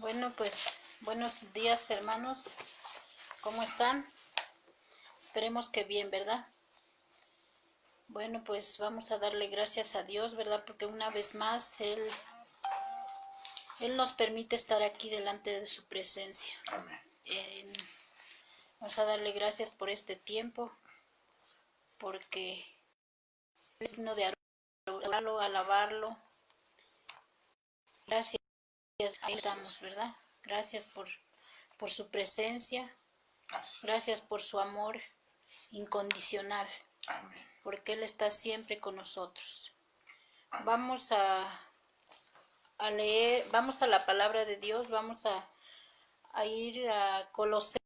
Bueno, pues buenos días, hermanos. ¿Cómo están? Esperemos que bien, ¿verdad? Bueno, pues vamos a darle gracias a Dios, ¿verdad? Porque una vez más Él nos permite estar aquí delante de su presencia. Amén. Vamos a darle gracias por este tiempo, porque es digno de adorarlo, alabarlo. Gracias, ahí estamos, ¿verdad? Gracias por su presencia. Gracias por su amor incondicional. Amén. Porque Él está siempre con nosotros. Vamos a leer, vamos a la palabra de Dios, vamos a ir a Colosenses,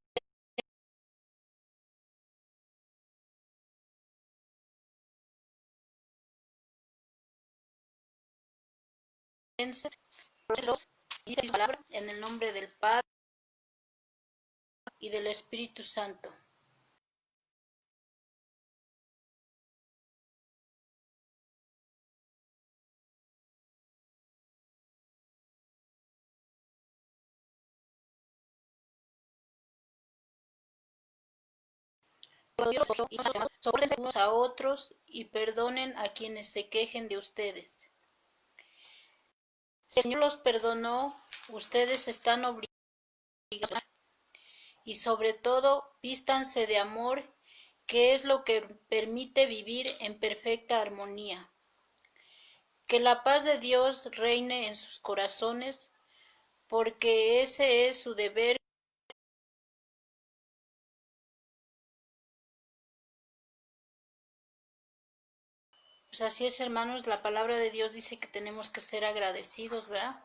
dice la palabra en el nombre del Padre y del Espíritu Santo. Soporten unos a otros y perdonen a quienes se quejen de ustedes. Si el Señor los perdonó, ustedes están obligados y sobre todo vístanse de amor, que es lo que permite vivir en perfecta armonía. Que la paz de Dios reine en sus corazones, porque ese es su deber. Pues así es, hermanos, la palabra de Dios dice que tenemos que ser agradecidos, ¿verdad?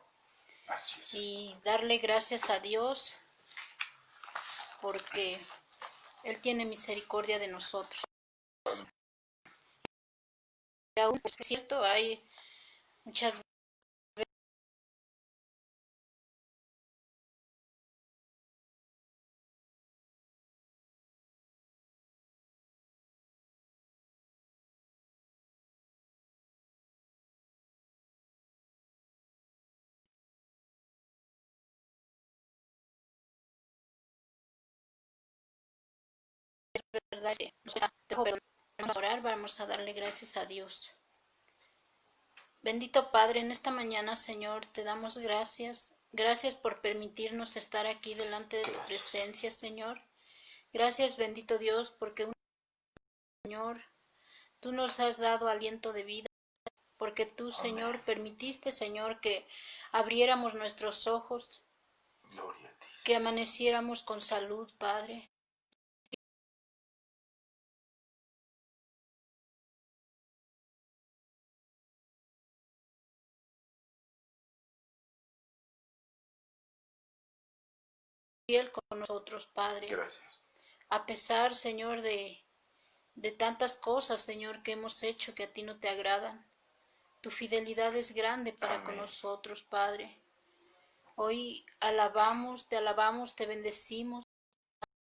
Así es. Y darle gracias a Dios, porque Él tiene misericordia de nosotros. Y aún es cierto, hay muchas veces, vamos a orar, vamos a darle gracias a Dios. Bendito Padre, en esta mañana, Señor, te damos gracias. Gracias por permitirnos estar aquí delante de tu presencia, Señor. Gracias, bendito Dios, porque, Señor, tú nos has dado aliento de vida, porque tú, Señor, permitiste, Señor, que abriéramos nuestros ojos, Gloria a ti. que amaneciéramos con salud, Padre. Fiel con nosotros, Padre. Gracias. A pesar, Señor, de tantas cosas, Señor, que hemos hecho que a ti no te agradan. Tu fidelidad es grande para con nosotros, Padre. Hoy te alabamos, te bendecimos,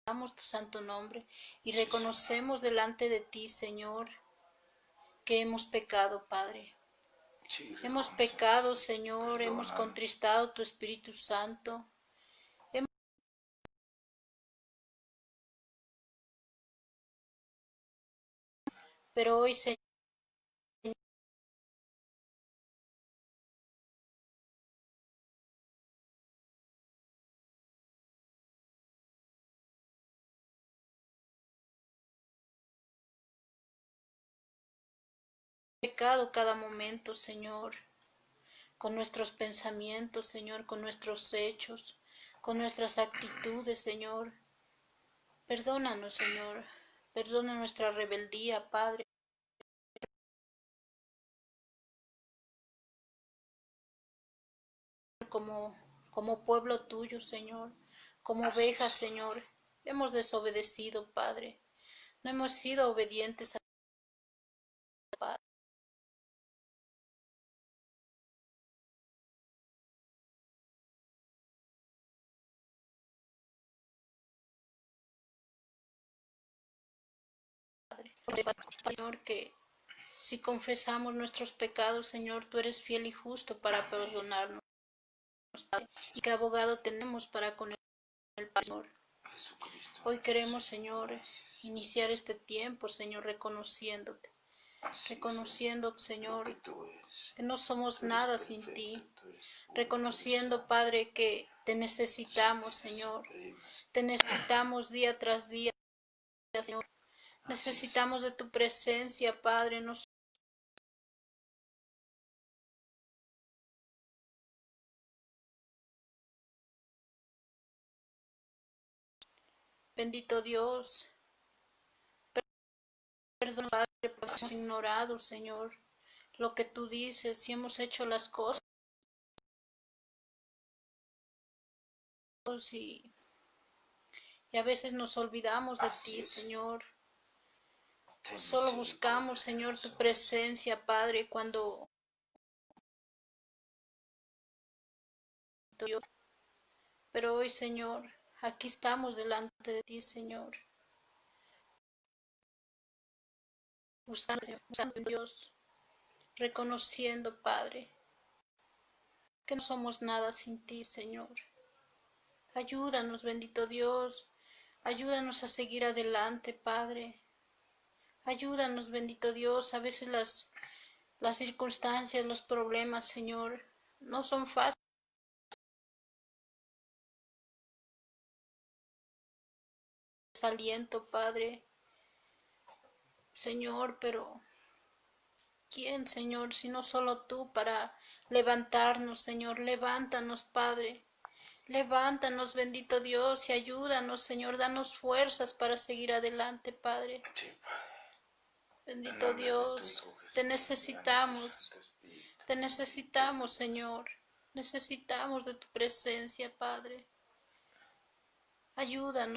alabamos tu santo nombre y reconocemos delante de ti, Señor, que hemos pecado, Padre. Sí, Hemos pecado, Señor, hemos contristado tu Espíritu Santo. Pero hoy, Señor, pecado cada momento, Señor, con nuestros pensamientos, Señor, con nuestros hechos, con nuestras actitudes, Señor. Perdónanos, Señor. Perdona nuestra rebeldía, Padre. Como pueblo tuyo, Señor, como ovejas, Señor, hemos desobedecido, Padre. No hemos sido obedientes a tu Padre. Señor, que si confesamos nuestros pecados, Señor, tú eres fiel y justo para perdonarnos. Padre, y qué abogado tenemos para con el Padre, Señor. Jesucristo. Hoy queremos, Señor, Gracias. iniciar este tiempo, Señor, reconociéndote, Así es, reconociendo, lo Señor, que tú eres. que no somos Tú eres nada sin perfecto, ti, tú eres puro, reconociendo, tú Padre, que te eres necesitamos, santidad Señor, suprema. te necesitamos día tras día, Señor, Así es. necesitamos de tu presencia, Padre, bendito Dios, perdón, Padre, pues hemos ignorado, Señor, lo que tú dices, si hemos hecho las cosas y, y a veces nos olvidamos de Así ti, es. Señor. Ten Solo buscamos, misericordia de Señor, tu nosotros. presencia, Padre, cuando Dios. Pero hoy, Señor, aquí estamos delante de ti, Señor, buscando en Dios, reconociendo, Padre, que no somos nada sin ti, Señor. Ayúdanos, bendito Dios, ayúdanos a seguir adelante, Padre. Ayúdanos, bendito Dios, a veces las circunstancias, los problemas, Señor, no son fáciles. Aliento, Padre, Señor, pero ¿quién, Señor, sino solo tú para levantarnos, Señor? Levántanos, Padre. Levántanos, bendito Dios, y ayúdanos, Señor. Danos fuerzas para seguir adelante, Padre. Sí, Padre. Bendito Dios, te necesitamos. Te necesitamos, Señor. Necesitamos de tu presencia, Padre. Ayúdanos,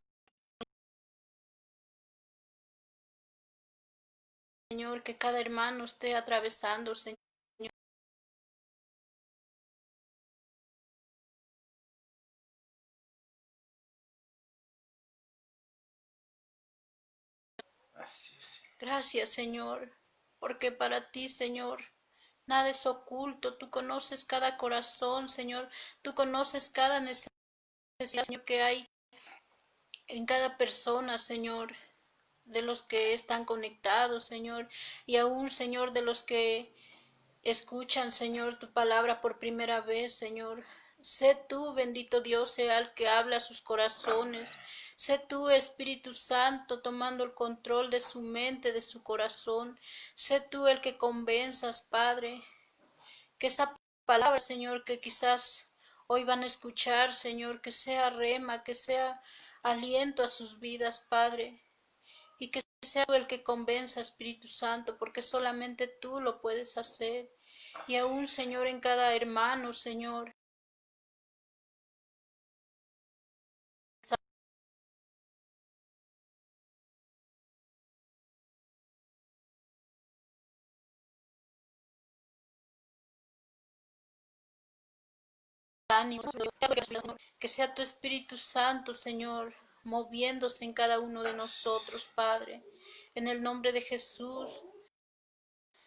Señor, que cada hermano esté atravesando, Señor. Así es. Gracias, Señor, porque para ti, Señor, nada es oculto. Tú conoces cada corazón, Señor. Tú conoces cada necesidad, Señor, que hay en cada persona, Señor, de los que están conectados, Señor, y aún, Señor, de los que escuchan, Señor, tu palabra por primera vez, Señor. Sé tú, bendito Dios, sea el que habla a sus corazones. Sé tú, Espíritu Santo, tomando el control de su mente, de su corazón. Sé tú el que convenzas, Padre, que esa palabra, Señor, que quizás hoy van a escuchar, Señor, que sea rema, que sea aliento a sus vidas, Padre, y que sea tú el que convenza, Espíritu Santo, porque solamente tú lo puedes hacer. Y aún, Señor, en cada hermano, Señor, ánimo, que sea tu Espíritu Santo, Señor, moviéndose en cada uno de nosotros, Padre. En el nombre de Jesús,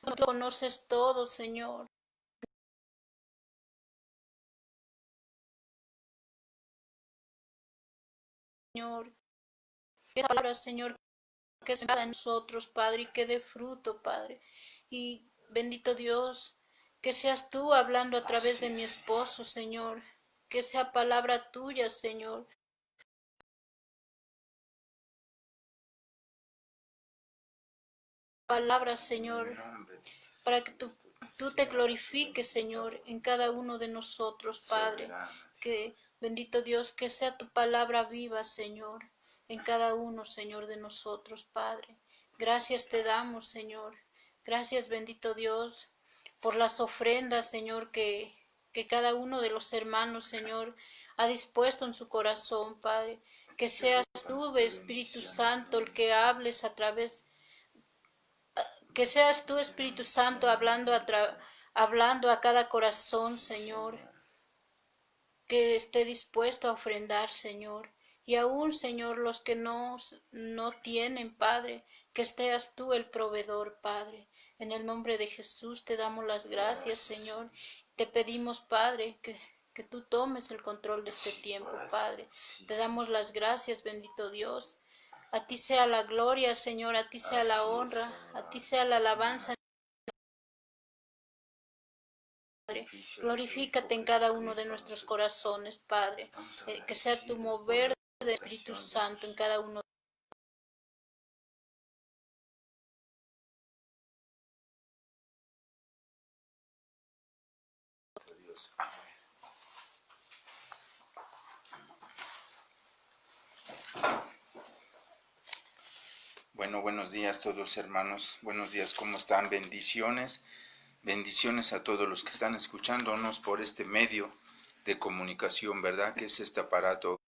tú conoces todo, Señor. Señor, que esa palabra, Señor, que se haga en nosotros, Padre, y que dé fruto, Padre. Y bendito Dios, que seas tú hablando a través de mi esposo, Señor. Que sea palabra tuya, Señor. Palabra, Señor, para que tú te glorifiques, Señor, en cada uno de nosotros, Padre. Que, bendito Dios, que sea tu palabra viva, Señor, en cada uno, Señor, de nosotros, Padre. Gracias te damos, Señor. Gracias, bendito Dios, por las ofrendas, Señor, que cada uno de los hermanos, Señor, ha dispuesto en su corazón, Padre. Que seas tú, Espíritu Santo, el que hables a través, que seas tú, Espíritu Santo, hablando a cada corazón, Señor, que esté dispuesto a ofrendar, Señor. Y aún, Señor, los que no tienen, Padre, que seas tú el proveedor, Padre. En el nombre de Jesús te damos las gracias, Señor. Te pedimos, Padre, que tú tomes el control de este tiempo, Padre. Te damos las gracias, bendito Dios. A ti sea la gloria, Señor, a ti sea la honra, a ti sea la alabanza, Padre. Glorifícate en cada uno de nuestros corazones, Padre. Que sea tu mover del Espíritu Santo en cada uno. Bueno, buenos días todos, hermanos. Buenos días, ¿cómo están? Bendiciones. Bendiciones a todos los que están escuchándonos por este medio de comunicación, ¿verdad? Que es este aparato.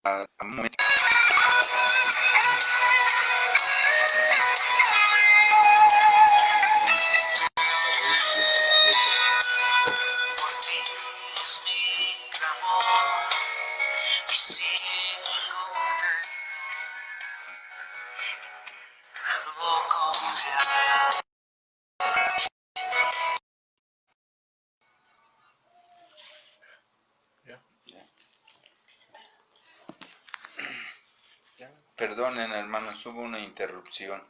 A un momento. Perdonen, hermanos, hubo una interrupción.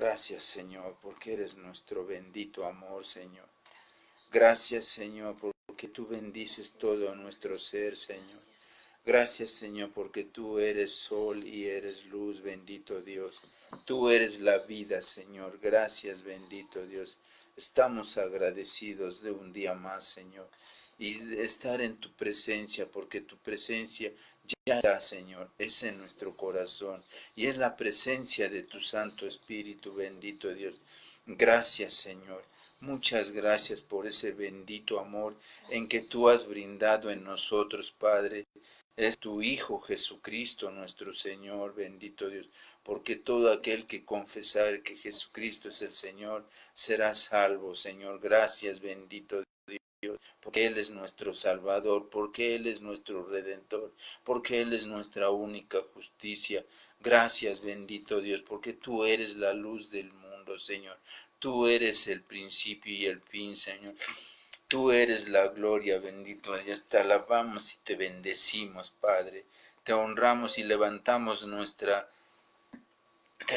Gracias, Señor, porque eres nuestro bendito amor, Señor. Gracias, Señor, porque tú bendices todo nuestro ser, Señor. Gracias, Señor, porque tú eres sol y eres luz, bendito Dios. Tú eres la vida, Señor. Gracias, bendito Dios. Estamos agradecidos de un día más, Señor, y de estar en tu presencia, porque tu presencia ya está, Señor, es en nuestro corazón, y es la presencia de tu Santo Espíritu, bendito Dios. Gracias, Señor. Muchas gracias por ese bendito amor en que tú has brindado en nosotros, Padre. Es tu Hijo Jesucristo, nuestro Señor, bendito Dios, porque todo aquel que confesare que Jesucristo es el Señor, será salvo, Señor. Gracias, bendito Dios, porque Él es nuestro Salvador, porque Él es nuestro Redentor, porque Él es nuestra única justicia. Gracias, bendito Dios, porque tú eres la luz del mundo, Señor. Tú eres el principio y el fin, Señor. Tú eres la gloria, bendito Dios. Te alabamos y te bendecimos, Padre. Te honramos y te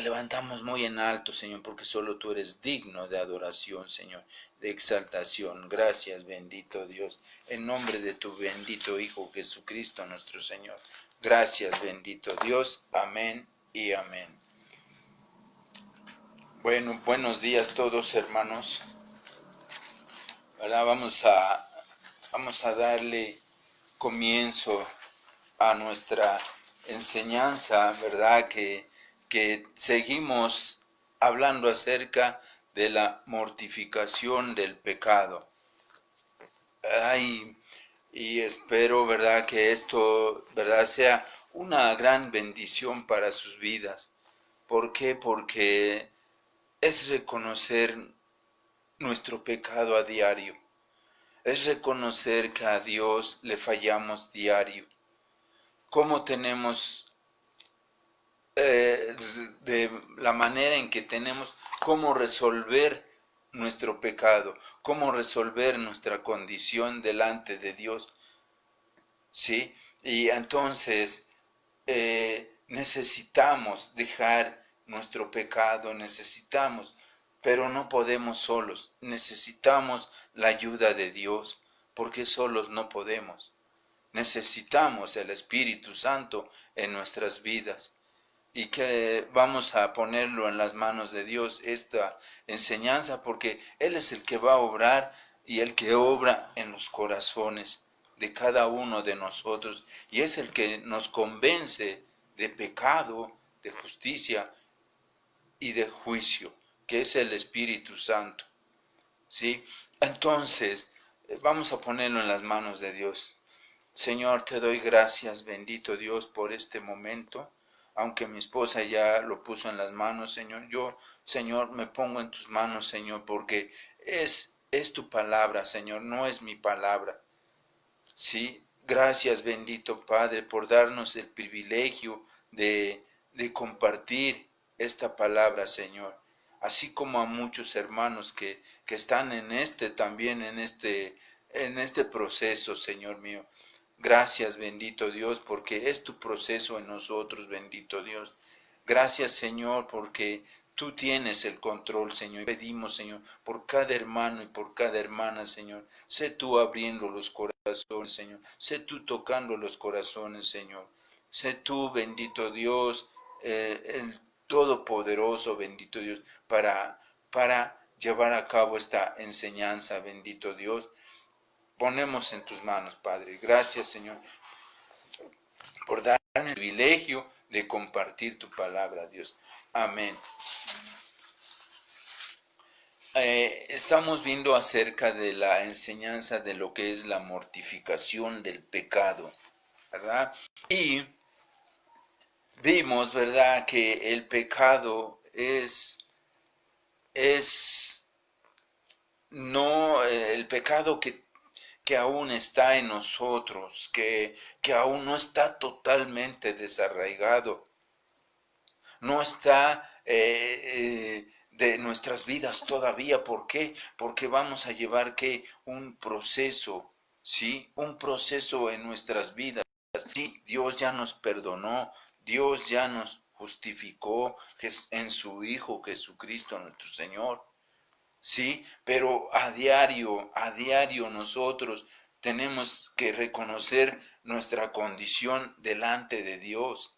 levantamos muy en alto, Señor, porque solo tú eres digno de adoración, Señor, de exaltación. Gracias, bendito Dios, en nombre de tu bendito Hijo Jesucristo, nuestro Señor. Gracias, bendito Dios. Amén y amén. Bueno, buenos días todos, hermanos. Ahora vamos a darle comienzo a nuestra enseñanza, ¿verdad? Que seguimos hablando acerca de la mortificación del pecado. Ay, y espero, ¿verdad?, que esto, ¿verdad?, sea una gran bendición para sus vidas. ¿Por qué? Porque es reconocer nuestro pecado a diario. Es reconocer que a Dios le fallamos diario. ¿Cómo tenemos, de la manera en que tenemos, cómo resolver nuestro pecado, cómo resolver nuestra condición delante de Dios? ¿Sí? Y entonces necesitamos dejar nuestro pecado, pero no podemos solos, necesitamos la ayuda de Dios, porque solos no podemos. Necesitamos el Espíritu Santo en nuestras vidas, y que vamos a ponerlo en las manos de Dios, esta enseñanza, porque Él es el que va a obrar y el que obra en los corazones de cada uno de nosotros, y es el que nos convence de pecado, de justicia y de juicio, que es el Espíritu Santo. ¿Sí? Entonces, vamos a ponerlo en las manos de Dios. Señor, te doy gracias, bendito Dios, por este momento. Aunque mi esposa ya lo puso en las manos, Señor, yo, Señor, me pongo en tus manos, Señor, porque es tu palabra, Señor, no es mi palabra. Sí, gracias, bendito Padre, por darnos el privilegio de compartir esta palabra, Señor. Así como a muchos hermanos que están también en este proceso, Señor mío. Gracias, bendito Dios, porque es tu proceso en nosotros, bendito Dios. Gracias, Señor, porque tú tienes el control, Señor. Y pedimos, Señor, por cada hermano y por cada hermana, Señor. Sé tú abriendo los corazones, Señor. Sé tú tocando los corazones, Señor. Sé tú, bendito Dios, el Todopoderoso, bendito Dios, para llevar a cabo esta enseñanza, bendito Dios. Ponemos en tus manos, Padre. Gracias, Señor, por darme el privilegio de compartir tu palabra, Dios. Amén. Estamos viendo acerca de la enseñanza de lo que es la mortificación del pecado, ¿verdad? Y vimos, ¿verdad?, que el pecado no el pecado que aún está en nosotros, que aún no está totalmente desarraigado, no está de nuestras vidas todavía. ¿Por qué? Porque vamos a llevar un proceso, ¿sí? Un proceso en nuestras vidas. Sí, Dios ya nos perdonó, Dios ya nos justificó en su Hijo Jesucristo nuestro Señor. Sí, pero a diario nosotros tenemos que reconocer nuestra condición delante de Dios,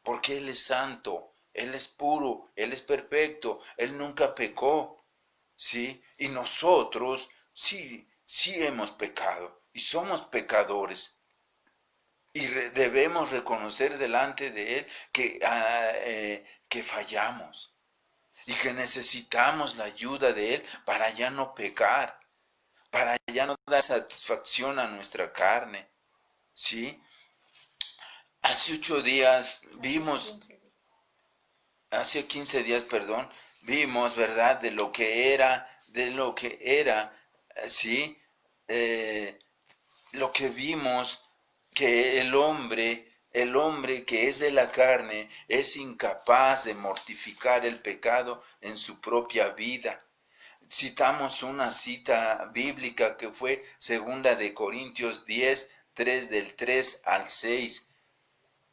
porque Él es santo, Él es puro, Él es perfecto, Él nunca pecó, ¿sí? Y nosotros sí hemos pecado y somos pecadores. Y debemos reconocer delante de Él que fallamos y que necesitamos la ayuda de Él para ya no pecar, para ya no dar satisfacción a nuestra carne, ¿sí? Hace 15 días, vimos, ¿verdad? De lo que era, ¿sí? Lo que vimos, que el hombre que es de la carne es incapaz de mortificar el pecado en su propia vida. Citamos una cita bíblica que fue 2 Corintios 10, del 3 al 6.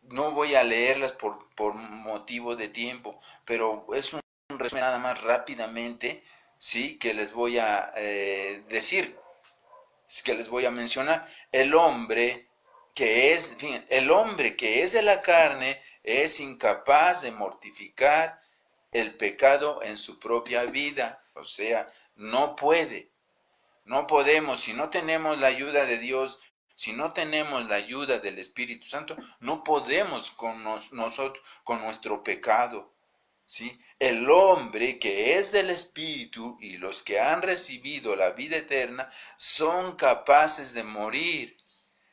No voy a leerlas por motivo de tiempo, pero es un resumen nada más rápidamente, sí, que les voy a decir, que les voy a mencionar. El hombre que es de la carne es incapaz de mortificar el pecado en su propia vida. O sea, no podemos, si no tenemos la ayuda de Dios, si no tenemos la ayuda del Espíritu Santo, no podemos con nosotros, con nuestro pecado. ¿Sí? El hombre que es del Espíritu y los que han recibido la vida eterna son capaces de morir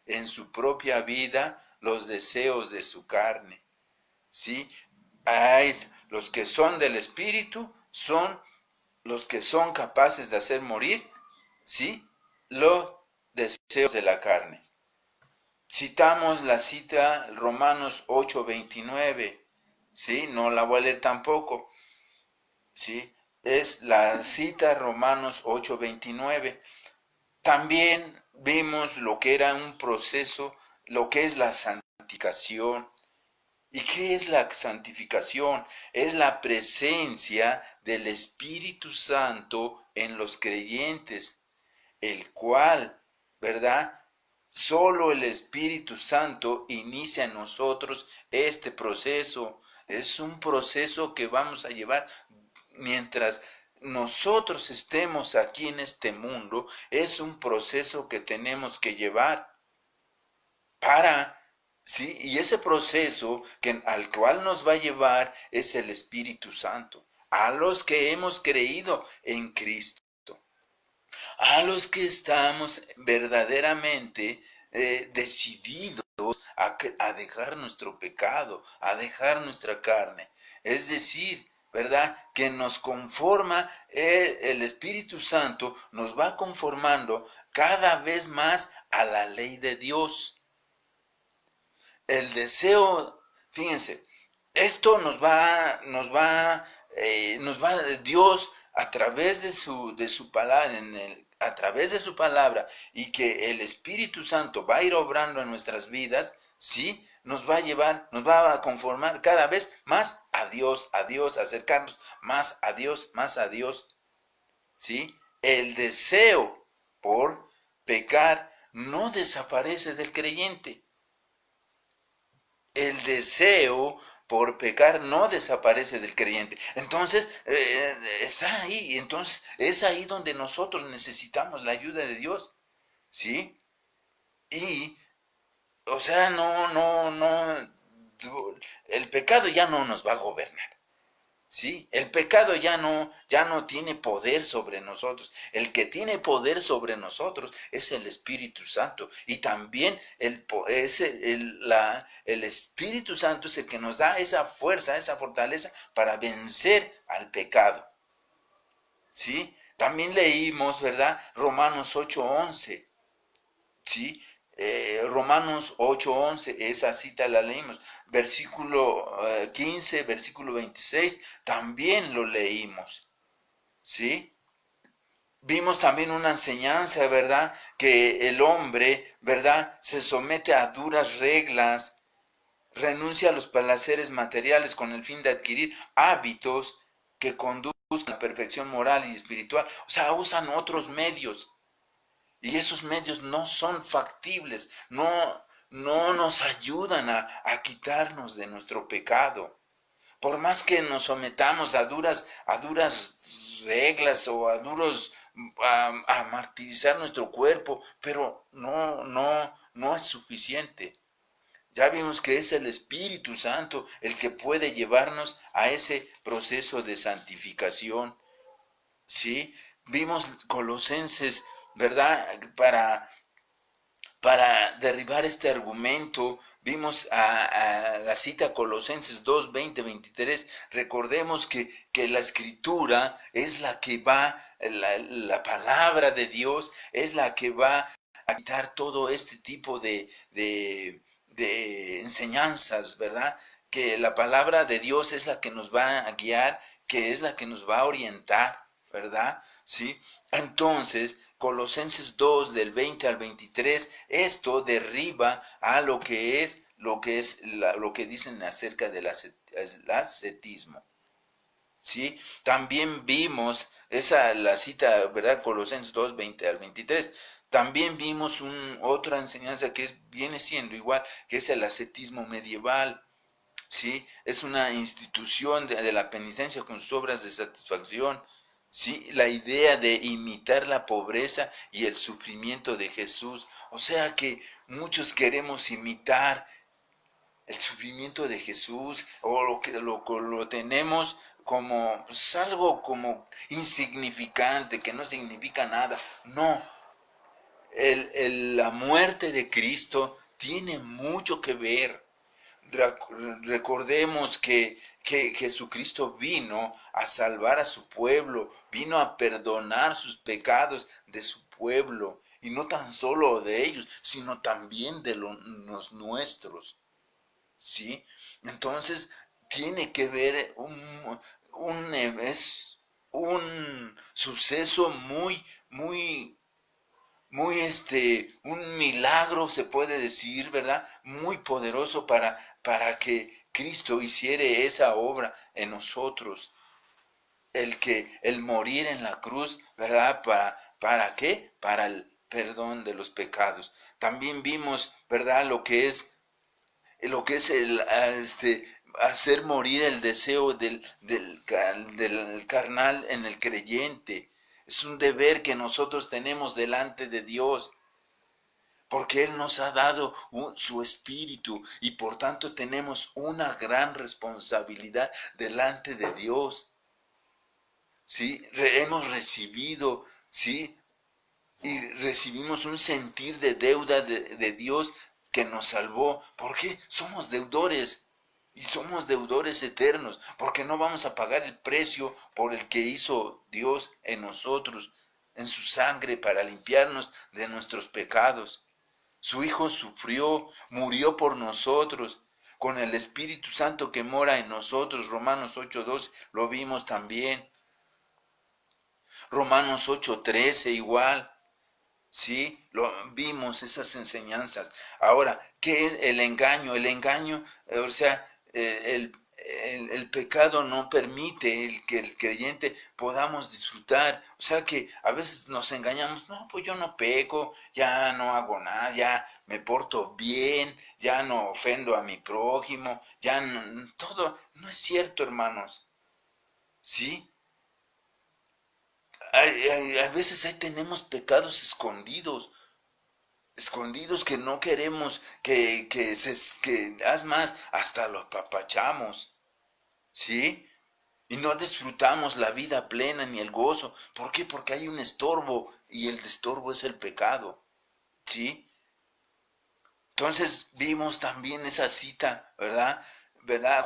en su propia vida los deseos de su carne. ¿Sí? Los que son del Espíritu son los que son capaces de hacer morir, ¿sí?, los deseos de la carne. Citamos la cita Romanos 8:29, ¿sí? No la voy a leer tampoco, ¿sí? Es la cita Romanos 8:29. También vimos lo que era un proceso, lo que es la santificación. ¿Y qué es la santificación? Es la presencia del Espíritu Santo en los creyentes, el cual, ¿verdad? Solo el Espíritu Santo inicia en nosotros este proceso. Es un proceso que vamos a llevar mientras nosotros estemos aquí en este mundo. Es un proceso que tenemos que llevar ¿sí? Y ese proceso al cual nos va a llevar es el Espíritu Santo. A los que hemos creído en Cristo, a los que estamos verdaderamente decididos a dejar nuestro pecado, a dejar nuestra carne. Es decir, ¿verdad? Que nos conforma, el Espíritu Santo nos va conformando cada vez más a la ley de Dios. El deseo, fíjense, esto nos va Dios a través de su palabra, a través de su palabra, y que el Espíritu Santo va a ir obrando en nuestras vidas, ¿sí? Nos va a conformar cada vez más a Dios, acercarnos más a Dios, ¿sí? El deseo por pecar no desaparece del creyente. El deseo por pecar no desaparece del creyente. Entonces, está ahí. Entonces, es ahí donde nosotros necesitamos la ayuda de Dios. ¿Sí? Y, o sea, el pecado ya no nos va a gobernar. ¿Sí? El pecado ya no tiene poder sobre nosotros. El que tiene poder sobre nosotros es el Espíritu Santo. Y también el Espíritu Santo es el que nos da esa fuerza, esa fortaleza para vencer al pecado. ¿Sí? También leímos, ¿verdad? Romanos 8:11. ¿Sí? Romanos 8:11, esa cita la leímos. Versículo 15, versículo 26, también lo leímos. ¿Sí? Vimos también una enseñanza, ¿verdad? Que el hombre, ¿verdad?, se somete a duras reglas Renuncia a los placeres materiales con el fin de adquirir hábitos que conduzcan a la perfección moral y espiritual. O sea, usan otros medios. Y esos medios no son factibles, no nos ayudan a quitarnos de nuestro pecado. Por más que nos sometamos a duras reglas o a martirizar nuestro cuerpo, pero no es suficiente. Ya vimos que es el Espíritu Santo el que puede llevarnos a ese proceso de santificación. ¿Sí? Vimos Colosenses, ¿verdad? Para derribar este argumento, vimos a la cita Colosenses 2, 20, 23. Recordemos que la Escritura es la que va, la palabra de Dios es la que va a quitar todo este tipo de enseñanzas, ¿verdad? Que la palabra de Dios es la que nos va a guiar, que es la que nos va a orientar, ¿verdad? ¿Sí? Entonces, Colosenses 2 del 20 al 23, esto derriba a lo que dicen acerca del ascetismo. ¿Sí? También vimos la cita, ¿verdad? Colosenses 2, 20 al 23. También vimos otra enseñanza que viene siendo igual, que es el ascetismo medieval. ¿Sí? Es una institución de la penitencia con sus obras de satisfacción. ¿Sí? La idea de imitar la pobreza y el sufrimiento de Jesús. O sea que muchos queremos imitar el sufrimiento de Jesús, o lo tenemos como pues, algo como insignificante, que no significa nada. No, la muerte de Cristo tiene mucho que ver. Recordemos que Jesucristo vino a salvar a su pueblo, vino a perdonar sus pecados de su pueblo, y no tan solo de ellos, sino también de los nuestros. ¿Sí? Entonces, tiene que ver es un suceso un milagro, se puede decir, ¿verdad? Muy poderoso para que Cristo hiciera esa obra en nosotros. El morir en la cruz, ¿verdad? ¿Para qué? Para el perdón de los pecados. También vimos, ¿verdad? Lo que es hacer morir el deseo del carnal en el creyente. Es un deber que nosotros tenemos delante de Dios, porque Él nos ha dado su espíritu y por tanto tenemos una gran responsabilidad delante de Dios. ¿Sí? Hemos recibido, ¿sí? Y recibimos un sentir de deuda de Dios que nos salvó. ¿Por qué? Somos deudores y somos deudores eternos, porque no vamos a pagar el precio por el que hizo Dios en nosotros, en su sangre, para limpiarnos de nuestros pecados. Su Hijo sufrió, murió por nosotros, con el Espíritu Santo que mora en nosotros. Romanos 8:2 lo vimos también. Romanos 8:13 igual. Sí, vimos esas enseñanzas. Ahora, ¿qué es el engaño? El engaño, o sea, el pecado no permite que el creyente podamos disfrutar. O sea que a veces nos engañamos, no, pues yo no peco, ya no hago nada, ya me porto bien, ya no ofendo a mi prójimo, ya no, todo, no es cierto, hermanos. ¿Sí? A veces ahí tenemos pecados escondidos que no queremos, que haz más, hasta los papachamos, ¿sí? Y no disfrutamos la vida plena ni el gozo. ¿Por qué? Porque hay un estorbo, y el estorbo es el pecado, ¿sí? Entonces vimos también esa cita, ¿verdad?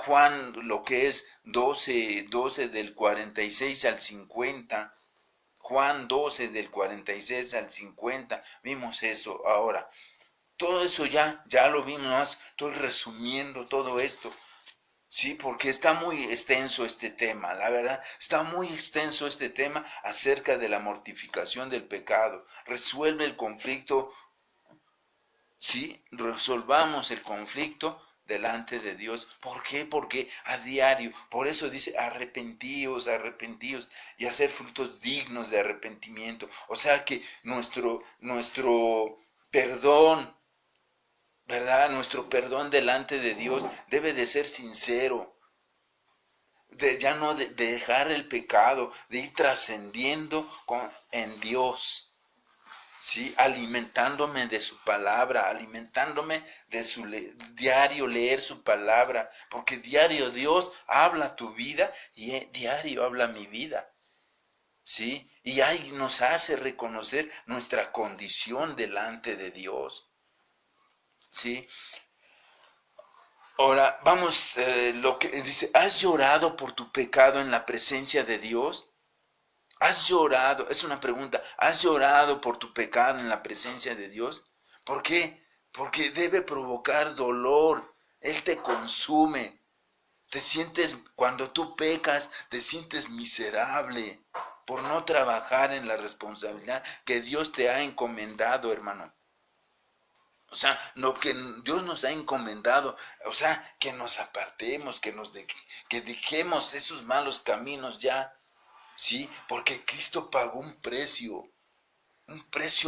Juan, lo que es 12 del 46 al 50. Juan 12 del 46 al 50, vimos eso. Ahora, todo eso ya lo vimos, estoy resumiendo todo esto, sí, porque está muy extenso este tema, la verdad, está muy extenso este tema acerca de la mortificación del pecado. Resuelve el conflicto, sí, resolvamos el conflicto delante de Dios. ¿Por qué? Porque a diario, por eso dice arrepentíos, arrepentíos y hacer frutos dignos de arrepentimiento. O sea que nuestro perdón, ¿verdad? Nuestro perdón delante de Dios debe de ser sincero. Ya no de dejar el pecado, de ir trascendiendo en Dios. ¿Sí? Alimentándome de su palabra, alimentándome de su diario leer su palabra, porque diario Dios habla tu vida y diario habla mi vida, ¿sí? Y ahí nos hace reconocer nuestra condición delante de Dios, ¿sí? Ahora, vamos, lo que dice, ¿has llorado por tu pecado en la presencia de Dios? ¿Has llorado? Es una pregunta. ¿Has llorado por tu pecado en la presencia de Dios? ¿Por qué? Porque debe provocar dolor. Él te consume. Te sientes, cuando tú pecas, te sientes miserable por no trabajar en la responsabilidad que Dios te ha encomendado, hermano. O sea, lo que Dios nos ha encomendado, o sea, que nos apartemos, que dejemos esos malos caminos ya. Sí, porque Cristo pagó un precio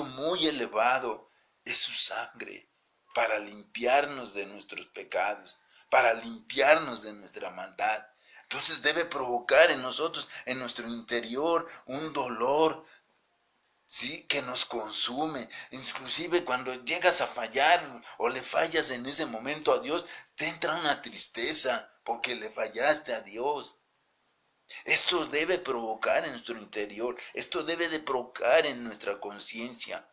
muy elevado, es su sangre, para limpiarnos de nuestros pecados, para limpiarnos de nuestra maldad. Entonces debe provocar en nosotros, en nuestro interior, un dolor, sí, que nos consume. Inclusive cuando llegas a fallar o le fallas en ese momento a Dios, te entra una tristeza porque le fallaste a Dios. Esto debe provocar en nuestro interior, esto debe de provocar en nuestra conciencia.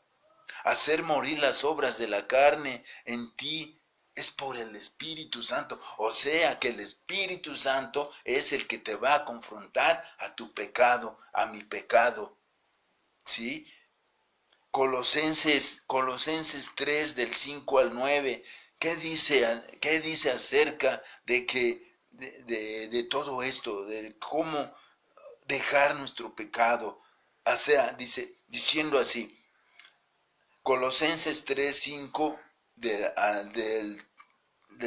Hacer morir las obras de la carne en ti es por el Espíritu Santo. O sea que el Espíritu Santo es el que te va a confrontar a tu pecado, a mi pecado. ¿Sí? Colosenses 3 del 5 al 9. ¿Qué dice acerca de que de todo esto, de cómo dejar nuestro pecado? O sea, diciendo así, Colosenses 3, 5, del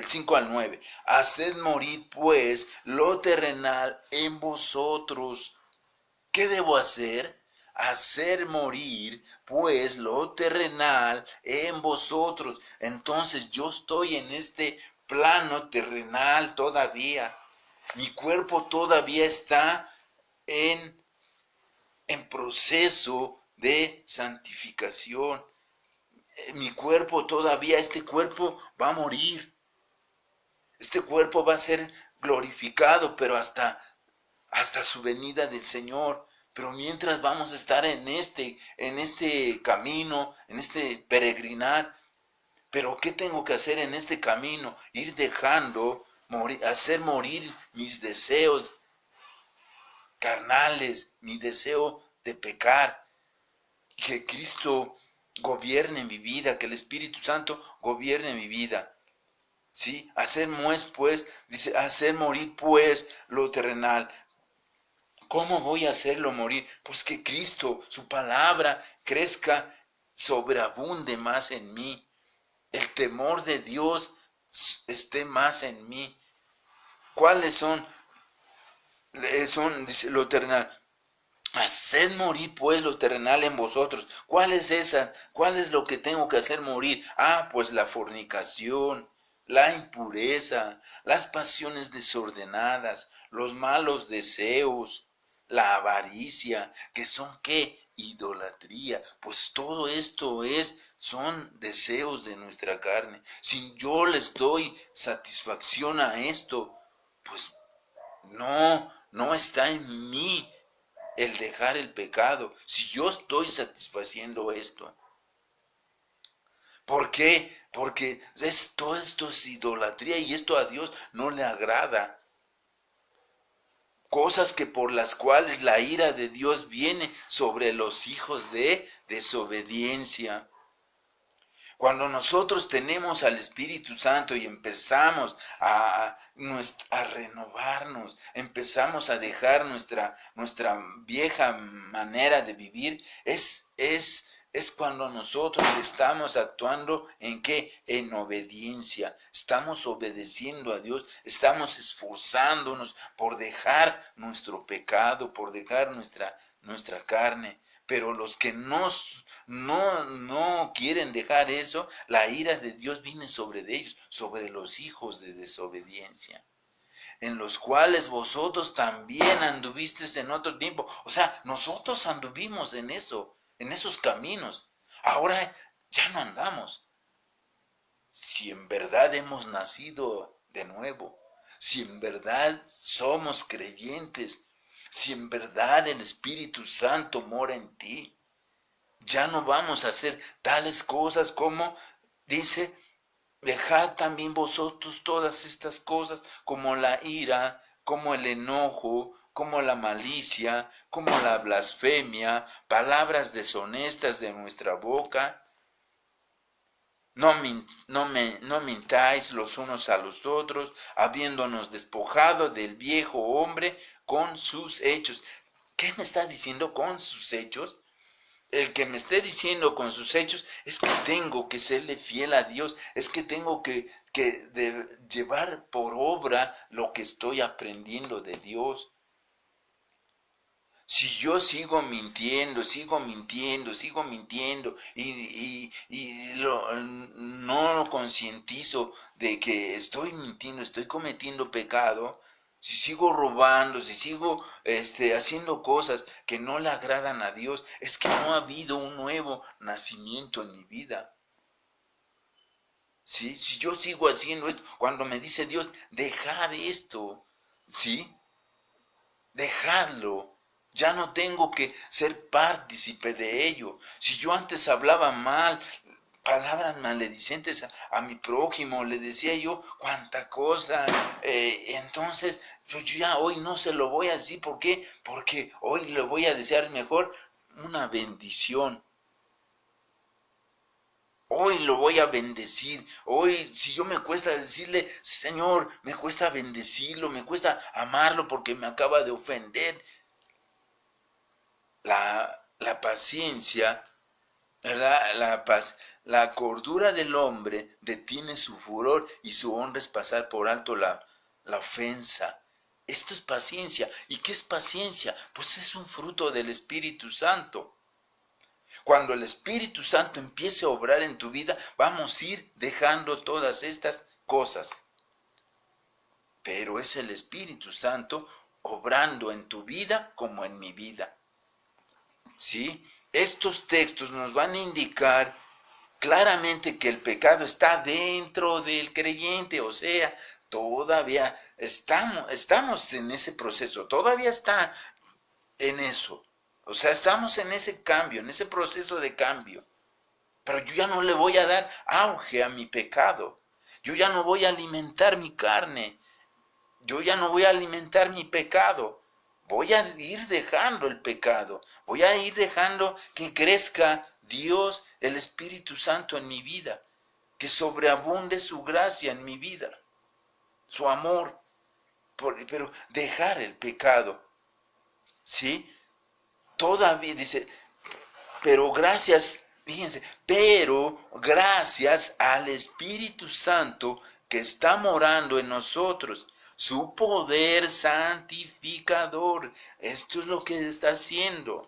5 al 9. Haced morir pues lo terrenal en vosotros. ¿Qué debo hacer? Hacer morir pues lo terrenal en vosotros. Entonces yo estoy en este plano terrenal todavía. Mi cuerpo todavía está en proceso de santificación. Mi cuerpo todavía, este cuerpo va a morir. Este cuerpo va a ser glorificado, pero hasta su venida del Señor. Pero mientras vamos a estar en este camino, en este peregrinar. Pero ¿qué tengo que hacer en este camino? Ir dejando morir, hacer morir mis deseos carnales, mi deseo de pecar. Que Cristo gobierne mi vida, que el Espíritu Santo gobierne mi vida. ¿Sí? Dice, hacer morir pues lo terrenal. ¿Cómo voy a hacerlo morir? Pues que Cristo, su palabra, crezca, sobreabunde más en mí. El temor de Dios esté más en mí. ¿Cuáles son? Dice, lo terrenal. Haced morir pues lo terrenal en vosotros. ¿Cuál es esa? ¿Cuál es lo que tengo que hacer morir? Pues la fornicación, la impureza, las pasiones desordenadas, los malos deseos, la avaricia, que son ¿qué? Idolatría. Pues todo esto son deseos de nuestra carne. Si yo les doy satisfacción a esto, pues no está en mí el dejar el pecado, si yo estoy satisfaciendo esto. ¿Por qué? Porque todo esto es idolatría y esto a Dios no le agrada. Cosas que por las cuales la ira de Dios viene sobre los hijos de desobediencia. Cuando nosotros tenemos al Espíritu Santo y empezamos a renovarnos, empezamos a dejar nuestra vieja manera de vivir, es es cuando nosotros estamos actuando ¿en qué? En obediencia. Estamos obedeciendo a Dios, estamos esforzándonos por dejar nuestro pecado, por dejar nuestra carne. Pero los que no quieren dejar eso, la ira de Dios viene sobre ellos, sobre los hijos de desobediencia, en los cuales vosotros también anduvisteis en otro tiempo. O sea, nosotros anduvimos en eso, en esos caminos. Ahora ya no andamos. Si en verdad hemos nacido de nuevo, si en verdad somos creyentes, si en verdad el Espíritu Santo mora en ti, ya no vamos a hacer tales cosas como dice: dejad también vosotros todas estas cosas, como la ira, como el enojo, como la malicia, como la blasfemia, palabras deshonestas de nuestra boca. No mintáis los unos a los otros, habiéndonos despojado del viejo hombre con sus hechos. ¿Qué me está diciendo con sus hechos? El que me esté diciendo con sus hechos es que tengo que serle fiel a Dios, es que tengo que llevar por obra lo que estoy aprendiendo de Dios. Si yo sigo mintiendo no lo concientizo de que estoy mintiendo, estoy cometiendo pecado, si sigo robando, si sigo haciendo cosas que no le agradan a Dios, es que no ha habido un nuevo nacimiento en mi vida. ¿Sí? Si yo sigo haciendo esto, cuando me dice Dios, dejad esto, ¿sí? Dejadlo. Ya no tengo que ser partícipe de ello. Si yo antes hablaba mal, palabras maledicentes a mi prójimo, le decía yo cuánta cosa, entonces yo ya hoy no se lo voy a decir. ¿Por qué? Porque hoy le voy a desear mejor una bendición. Hoy lo voy a bendecir. Hoy, si yo me cuesta decirle, Señor, me cuesta bendecirlo, me cuesta amarlo porque me acaba de ofender. La paciencia, ¿verdad? La cordura del hombre detiene su furor y su honra es pasar por alto la ofensa. Esto es paciencia. ¿Y qué es paciencia? Pues es un fruto del Espíritu Santo. Cuando el Espíritu Santo empiece a obrar en tu vida, vamos a ir dejando todas estas cosas. Pero es el Espíritu Santo obrando en tu vida como en mi vida. ¿Sí? Estos textos nos van a indicar claramente que el pecado está dentro del creyente, o sea, todavía estamos en ese proceso, todavía está en eso. O sea, estamos en ese cambio, en ese proceso de cambio. Pero yo ya no le voy a dar auge a mi pecado. Yo ya no voy a alimentar mi carne. Yo ya no voy a alimentar mi pecado. Voy a ir dejando el pecado. Voy a ir dejando que crezca Dios, el Espíritu Santo en mi vida. Que sobreabunde su gracia en mi vida. Su amor. Pero dejar el pecado. ¿Sí? Todavía dice, pero gracias, fíjense, pero gracias al Espíritu Santo que está morando en nosotros, su poder santificador. Esto es lo que está haciendo.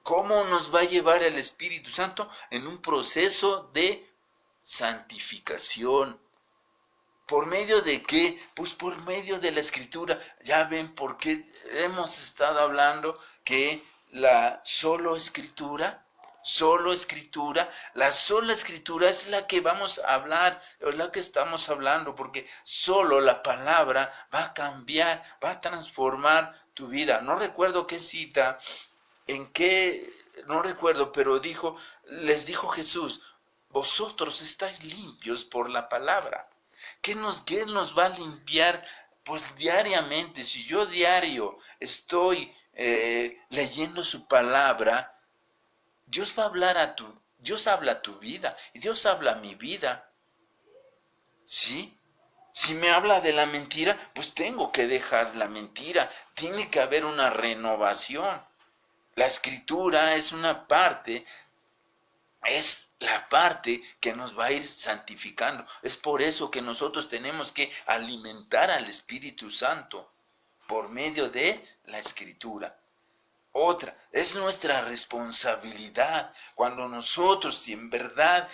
¿Cómo nos va a llevar el Espíritu Santo? En un proceso de santificación. ¿Por medio de qué? Pues por medio de la Escritura. Ya ven por qué hemos estado hablando que la sola Escritura es la que vamos a hablar, es la que estamos hablando, porque solo la palabra va a cambiar, va a transformar tu vida. No recuerdo qué cita, no recuerdo, pero les dijo Jesús, vosotros estáis limpios por la palabra. ¿Qué nos va a limpiar? Pues diariamente, si yo diario estoy leyendo su palabra, Dios habla a tu vida y Dios habla a mi vida. ¿Sí? Si me habla de la mentira, pues tengo que dejar la mentira. Tiene que haber una renovación. La escritura es una parte, es la parte que nos va a ir santificando. Es por eso que nosotros tenemos que alimentar al Espíritu Santo por medio de la escritura. Otra, es nuestra responsabilidad cuando nosotros, si en verdad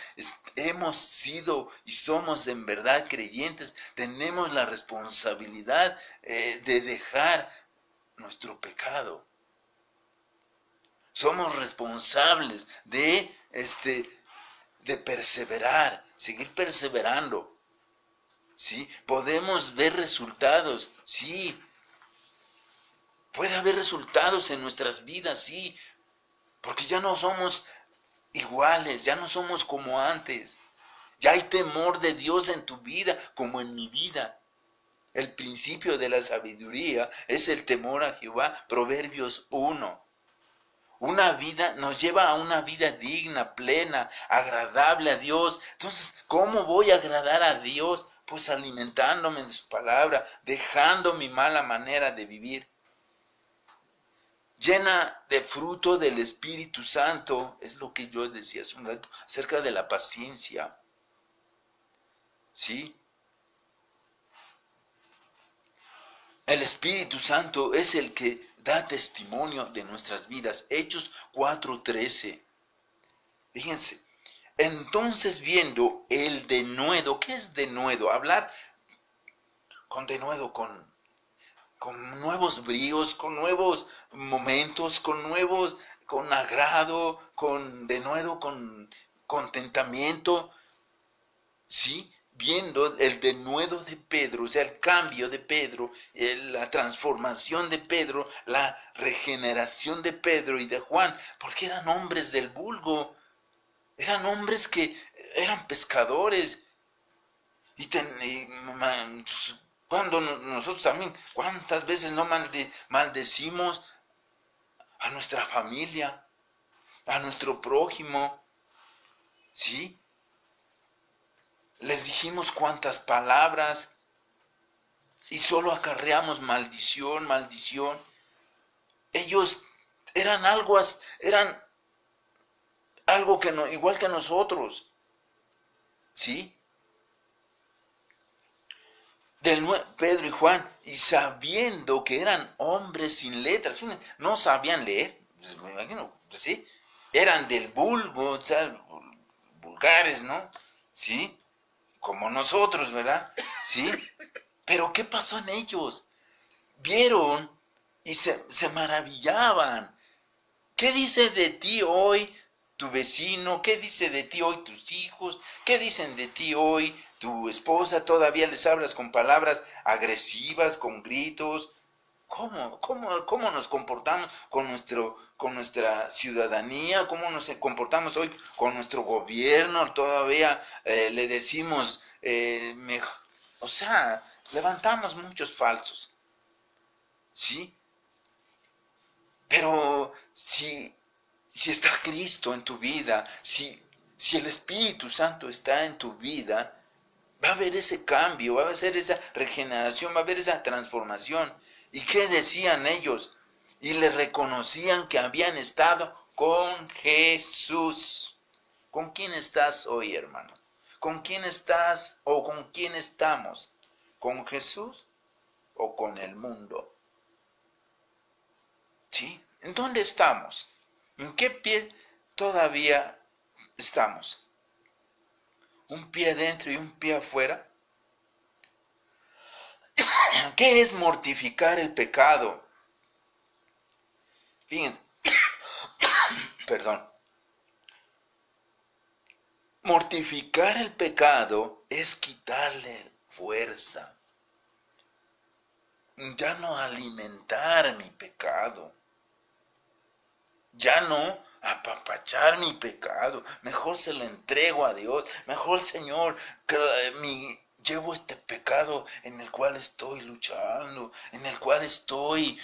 hemos sido y somos en verdad creyentes, tenemos la responsabilidad de dejar nuestro pecado. Somos responsables de perseverar, seguir perseverando. ¿Sí? Podemos ver resultados, sí. Puede haber resultados en nuestras vidas, sí, porque ya no somos iguales, ya no somos como antes. Ya hay temor de Dios en tu vida como en mi vida. El principio de la sabiduría es el temor a Jehová, Proverbios 1. Una vida nos lleva a una vida digna, plena, agradable a Dios. Entonces, ¿cómo voy a agradar a Dios? Pues alimentándome de su palabra, dejando mi mala manera de vivir. Llena de fruto del Espíritu Santo, es lo que yo decía hace un rato, acerca de la paciencia. ¿Sí? El Espíritu Santo es el que da testimonio de nuestras vidas. Hechos 4:13. Fíjense. Entonces viendo el denuedo, ¿qué es denuedo? Hablar con denuedo, con nuevos bríos, con nuevos momentos, con agrado, con denuedo, con contentamiento, ¿sí? Viendo el denuedo de Pedro, o sea, el cambio de Pedro, la transformación de Pedro, la regeneración de Pedro y de Juan, porque eran hombres del vulgo, eran hombres que eran pescadores, y cuando nosotros también, ¿cuántas veces no maldecimos a nuestra familia, a nuestro prójimo? ¿Sí? Les dijimos cuántas palabras y solo acarreamos maldición, maldición. Ellos eran algo que no, igual que nosotros. ¿Sí? Pedro y Juan, y sabiendo que eran hombres sin letras, no sabían leer, pues, me imagino, pues, ¿sí? Eran del vulgo, o sea, vulgares, ¿no? ¿Sí? Como nosotros, ¿verdad? ¿Sí? Pero ¿qué pasó en ellos? Vieron y se maravillaban. ¿Qué dice de ti hoy tu vecino? ¿Qué dice de ti hoy tus hijos? ¿Qué dicen de ti hoy tu esposa? ¿Todavía les hablas con palabras agresivas, con gritos? ¿Cómo nos comportamos con nuestra ciudadanía? ¿Cómo nos comportamos hoy con nuestro gobierno? Todavía le decimos, o sea, levantamos muchos falsos, ¿sí? Pero si está Cristo en tu vida, si el Espíritu Santo está en tu vida, va a haber ese cambio, va a haber esa regeneración, va a haber esa transformación. ¿Y qué decían ellos? Y le reconocían que habían estado con Jesús. ¿Con quién estás hoy, hermano? ¿Con quién estás o con quién estamos? ¿Con Jesús o con el mundo? ¿Sí? ¿En dónde estamos? ¿En qué pie todavía estamos? ¿Un pie dentro y un pie afuera? ¿Qué es mortificar el pecado? Fíjense, perdón. Mortificar el pecado es quitarle fuerza. Ya no alimentar mi pecado. Ya no apapachar mi pecado. Mejor se lo entrego a Dios. Mejor, Señor, llevo este pecado en el cual estoy luchando, en el cual estoy,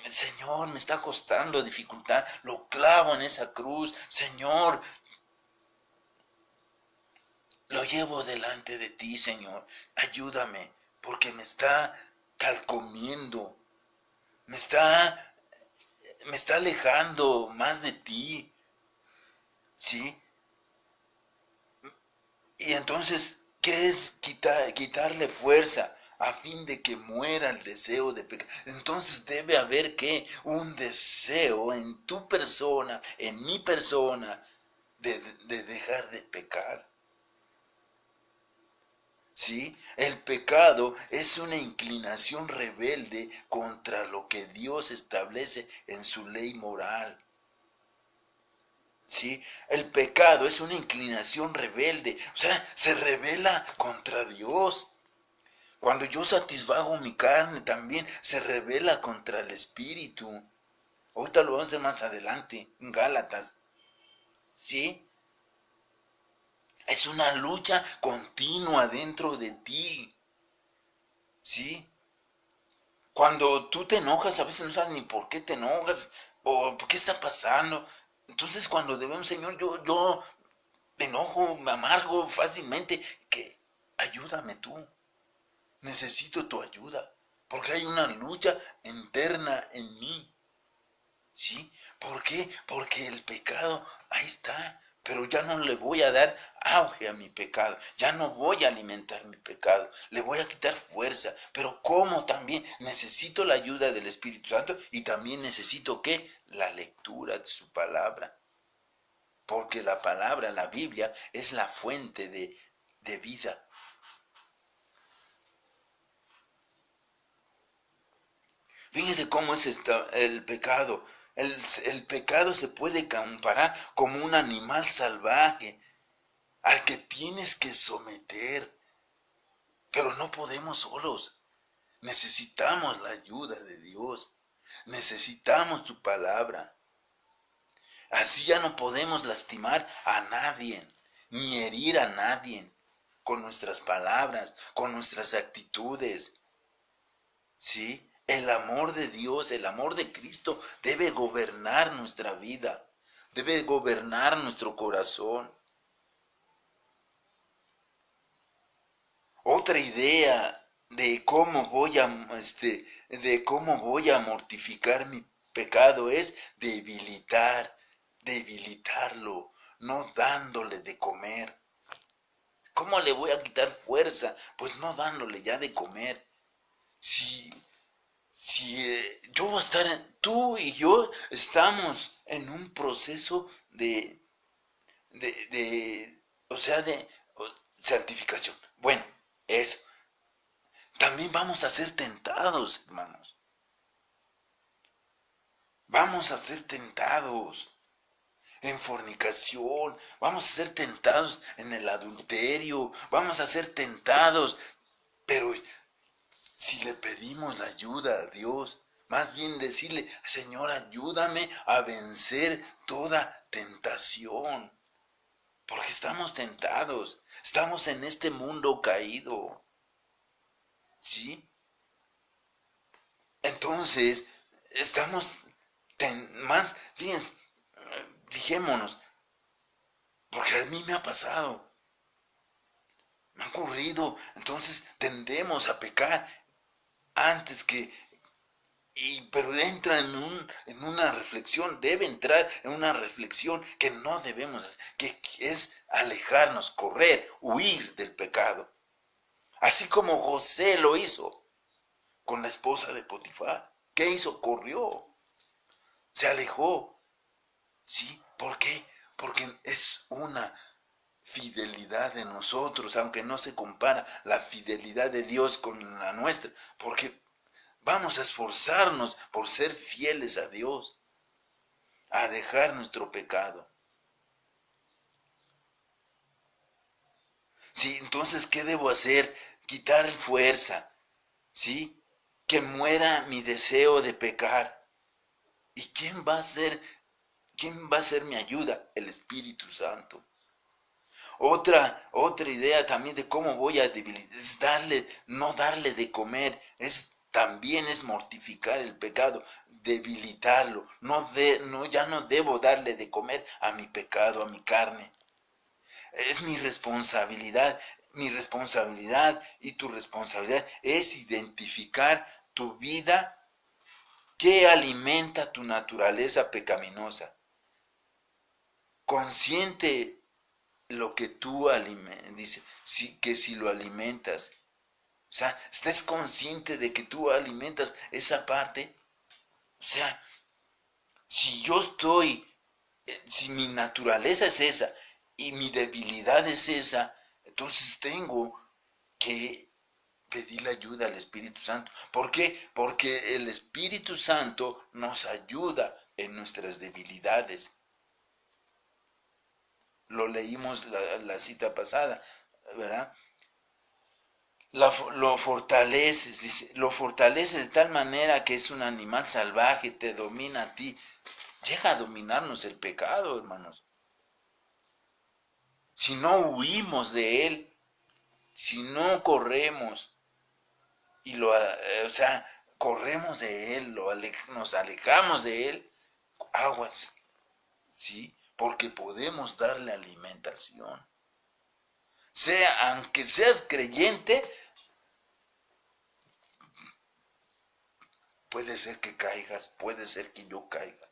Señor, me está costando dificultad. Lo clavo en esa cruz. Señor, lo llevo delante de ti, Señor. Ayúdame, porque me está calcomiendo. Me está me está alejando más de ti, ¿sí? Y entonces, ¿qué es quitarle fuerza a fin de que muera el deseo de pecar? Entonces debe haber que un deseo en tu persona, en mi persona, de dejar de pecar. ¿Sí? El pecado es una inclinación rebelde contra lo que Dios establece en su ley moral. ¿Sí? El pecado es una inclinación rebelde, o sea, se rebela contra Dios. Cuando yo satisfago mi carne también se rebela contra el espíritu. Ahorita lo vamos a hacer más adelante, en Gálatas. ¿Sí? Es una lucha continua dentro de ti. ¿Sí? Cuando tú te enojas, a veces no sabes ni por qué te enojas o por qué está pasando. Entonces cuando debemos, Señor, yo me enojo, me amargo fácilmente, que ayúdame tú. Necesito tu ayuda, porque hay una lucha interna en mí. ¿Sí? ¿Por qué? Porque el pecado ahí está, pero ya no le voy a dar auge a mi pecado, ya no voy a alimentar mi pecado, le voy a quitar fuerza, pero ¿cómo también? Necesito la ayuda del Espíritu Santo y también necesito ¿qué? La lectura de su palabra, porque la palabra, la Biblia, es la fuente de vida. Fíjense cómo es el pecado. El pecado se puede comparar como un animal salvaje al que tienes que someter, pero no podemos solos. Necesitamos la ayuda de Dios. Necesitamos su palabra. Así ya no podemos lastimar a nadie, ni herir a nadie con nuestras palabras, con nuestras actitudes. ¿Sí? El amor de Dios, el amor de Cristo debe gobernar nuestra vida, debe gobernar nuestro corazón. Otra idea de cómo voy a mortificar mi pecado es debilitarlo, no dándole de comer. ¿Cómo le voy a quitar fuerza? Pues no dándole ya de comer. Si yo voy a estar, tú y yo estamos en un proceso o sea, de santificación. Bueno, eso. También vamos a ser tentados, hermanos. Vamos a ser tentados en fornicación, vamos a ser tentados en el adulterio, vamos a ser tentados, pero si le pedimos la ayuda a Dios, más bien decirle, Señor, ayúdame a vencer toda tentación, porque estamos tentados, estamos en este mundo caído, ¿sí? Entonces, estamos más, fíjense, dijémonos, porque a mí me ha pasado, me ha ocurrido, entonces tendemos a pecar antes que, pero entra en una reflexión, debe entrar en una reflexión que no debemos hacer, que es alejarnos, correr, huir del pecado. Así como José lo hizo con la esposa de Potifar. ¿Qué hizo? Corrió, se alejó. ¿Sí? ¿Por qué? Porque es una fidelidad de nosotros, aunque no se compara la fidelidad de Dios con la nuestra, porque vamos a esforzarnos por ser fieles a Dios, a dejar nuestro pecado. Sí, entonces, ¿qué debo hacer? Quitar fuerza, ¿sí? Que muera mi deseo de pecar. ¿Y quién va a ser mi ayuda? El Espíritu Santo. Otra idea también de cómo voy a debilitar, es no darle de comer, también es mortificar el pecado, debilitarlo. Ya no debo darle de comer a mi pecado, a mi carne. Es mi responsabilidad y tu responsabilidad es identificar tu vida ¿Qué alimenta tu naturaleza pecaminosa? Consciente lo que tú alimentas, dice, que si lo alimentas, o sea, ¿estás consciente de que tú alimentas esa parte? O sea, si yo estoy, si mi naturaleza es esa y mi debilidad es esa, entonces tengo que pedirle ayuda al Espíritu Santo. ¿Por qué? Porque el Espíritu Santo nos ayuda en nuestras debilidades. Lo leímos la cita pasada, ¿verdad? Lo fortaleces, dice, lo fortalece de tal manera que es un animal salvaje, te domina a ti. Llega a dominarnos el pecado, hermanos. Si no huimos de él, si no corremos, y o sea, corremos de él, nos alejamos de él, aguas, ¿sí? Porque podemos darle alimentación. Aunque seas creyente, puede ser que caigas, puede ser que yo caiga.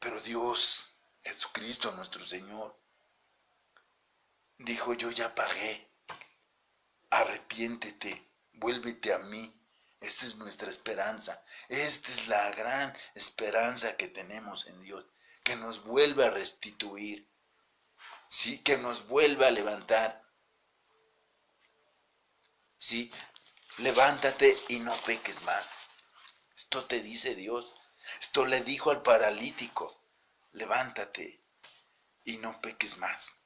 Pero Dios, Jesucristo nuestro Señor, dijo, yo ya pagué, arrepiéntete, vuélvete a mí. Esta es nuestra esperanza, esta es la gran esperanza que tenemos en Dios, que nos vuelve a restituir, ¿sí? Que nos vuelve a levantar. ¿Sí? Levántate y no peques más. Esto te dice Dios. Esto le dijo al paralítico. Levántate y no peques más.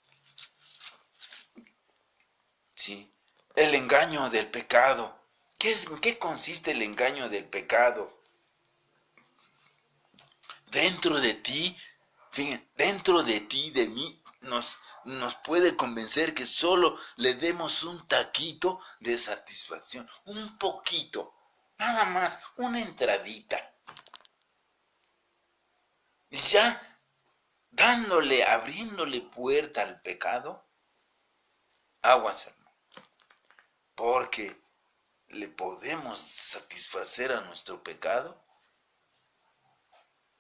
¿Sí? El engaño del pecado. ¿En qué consiste el engaño del pecado? Dentro de ti, fíjense, dentro de ti, de mí, nos puede convencer que solo le demos un taquito de satisfacción, un poquito, nada más, una entradita. Y ya abriéndole puerta al pecado, aguas, hermano, porque le podemos satisfacer a nuestro pecado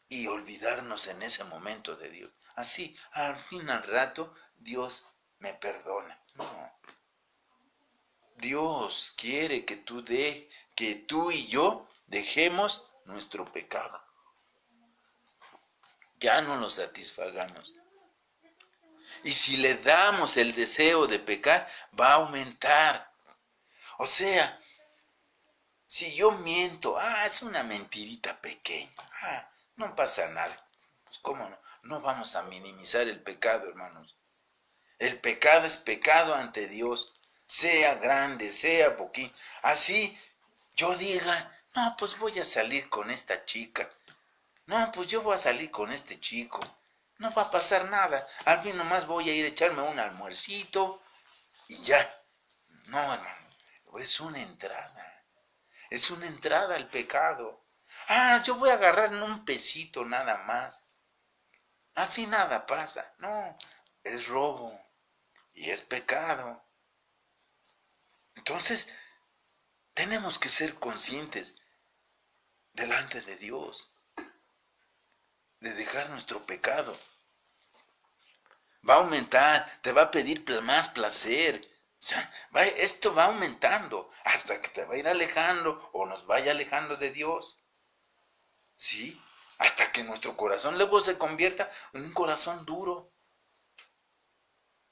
y olvidarnos en ese momento de Dios. Así, al fin al rato, Dios me perdona. No. Dios quiere que tú y yo dejemos nuestro pecado. Ya no lo satisfagamos. Y si le damos el deseo de pecar, va a aumentar. O sea, si yo miento, es una mentirita pequeña, no pasa nada. Pues cómo no, no vamos a minimizar el pecado, hermanos. El pecado es pecado ante Dios, sea grande, sea poquito. Así yo diga, no, pues voy a salir con esta chica. No, pues yo voy a salir con este chico. No va a pasar nada. Al fin nomás voy a ir a echarme un almuercito y ya. No, hermano, es una entrada. Es una entrada al pecado. Yo voy a agarrar un pesito nada más. Al fin nada pasa. No, es robo y es pecado. Entonces, tenemos que ser conscientes delante de Dios, de dejar nuestro pecado. Va a aumentar, te va a pedir más placer. O sea, esto va aumentando hasta que te va a ir alejando o nos vaya alejando de Dios. ¿Sí? Hasta que nuestro corazón luego se convierta en un corazón duro.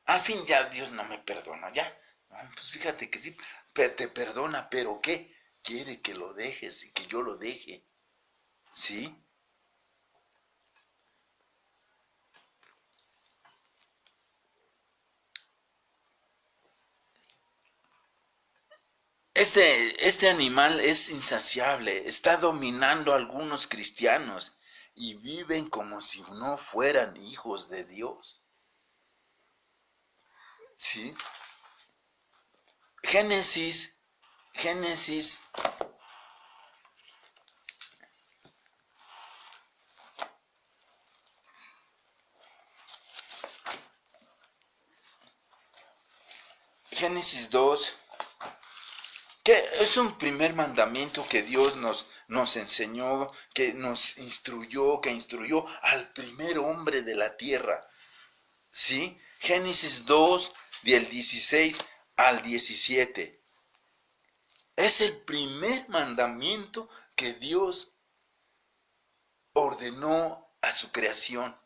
Al fin ya Dios no me perdona, ya. No, pues fíjate que sí, te perdona, pero ¿qué? Quiere que lo dejes y que yo lo deje. ¿Sí? Este animal es insaciable, está dominando a algunos cristianos y viven como si no fueran hijos de Dios. ¿Sí? Génesis 2, Que es un primer mandamiento que Dios nos enseñó, que nos instruyó, que instruyó al primer hombre de la tierra. ¿Sí? Génesis 2, del 16 al 17. Es el primer mandamiento que Dios ordenó a su creación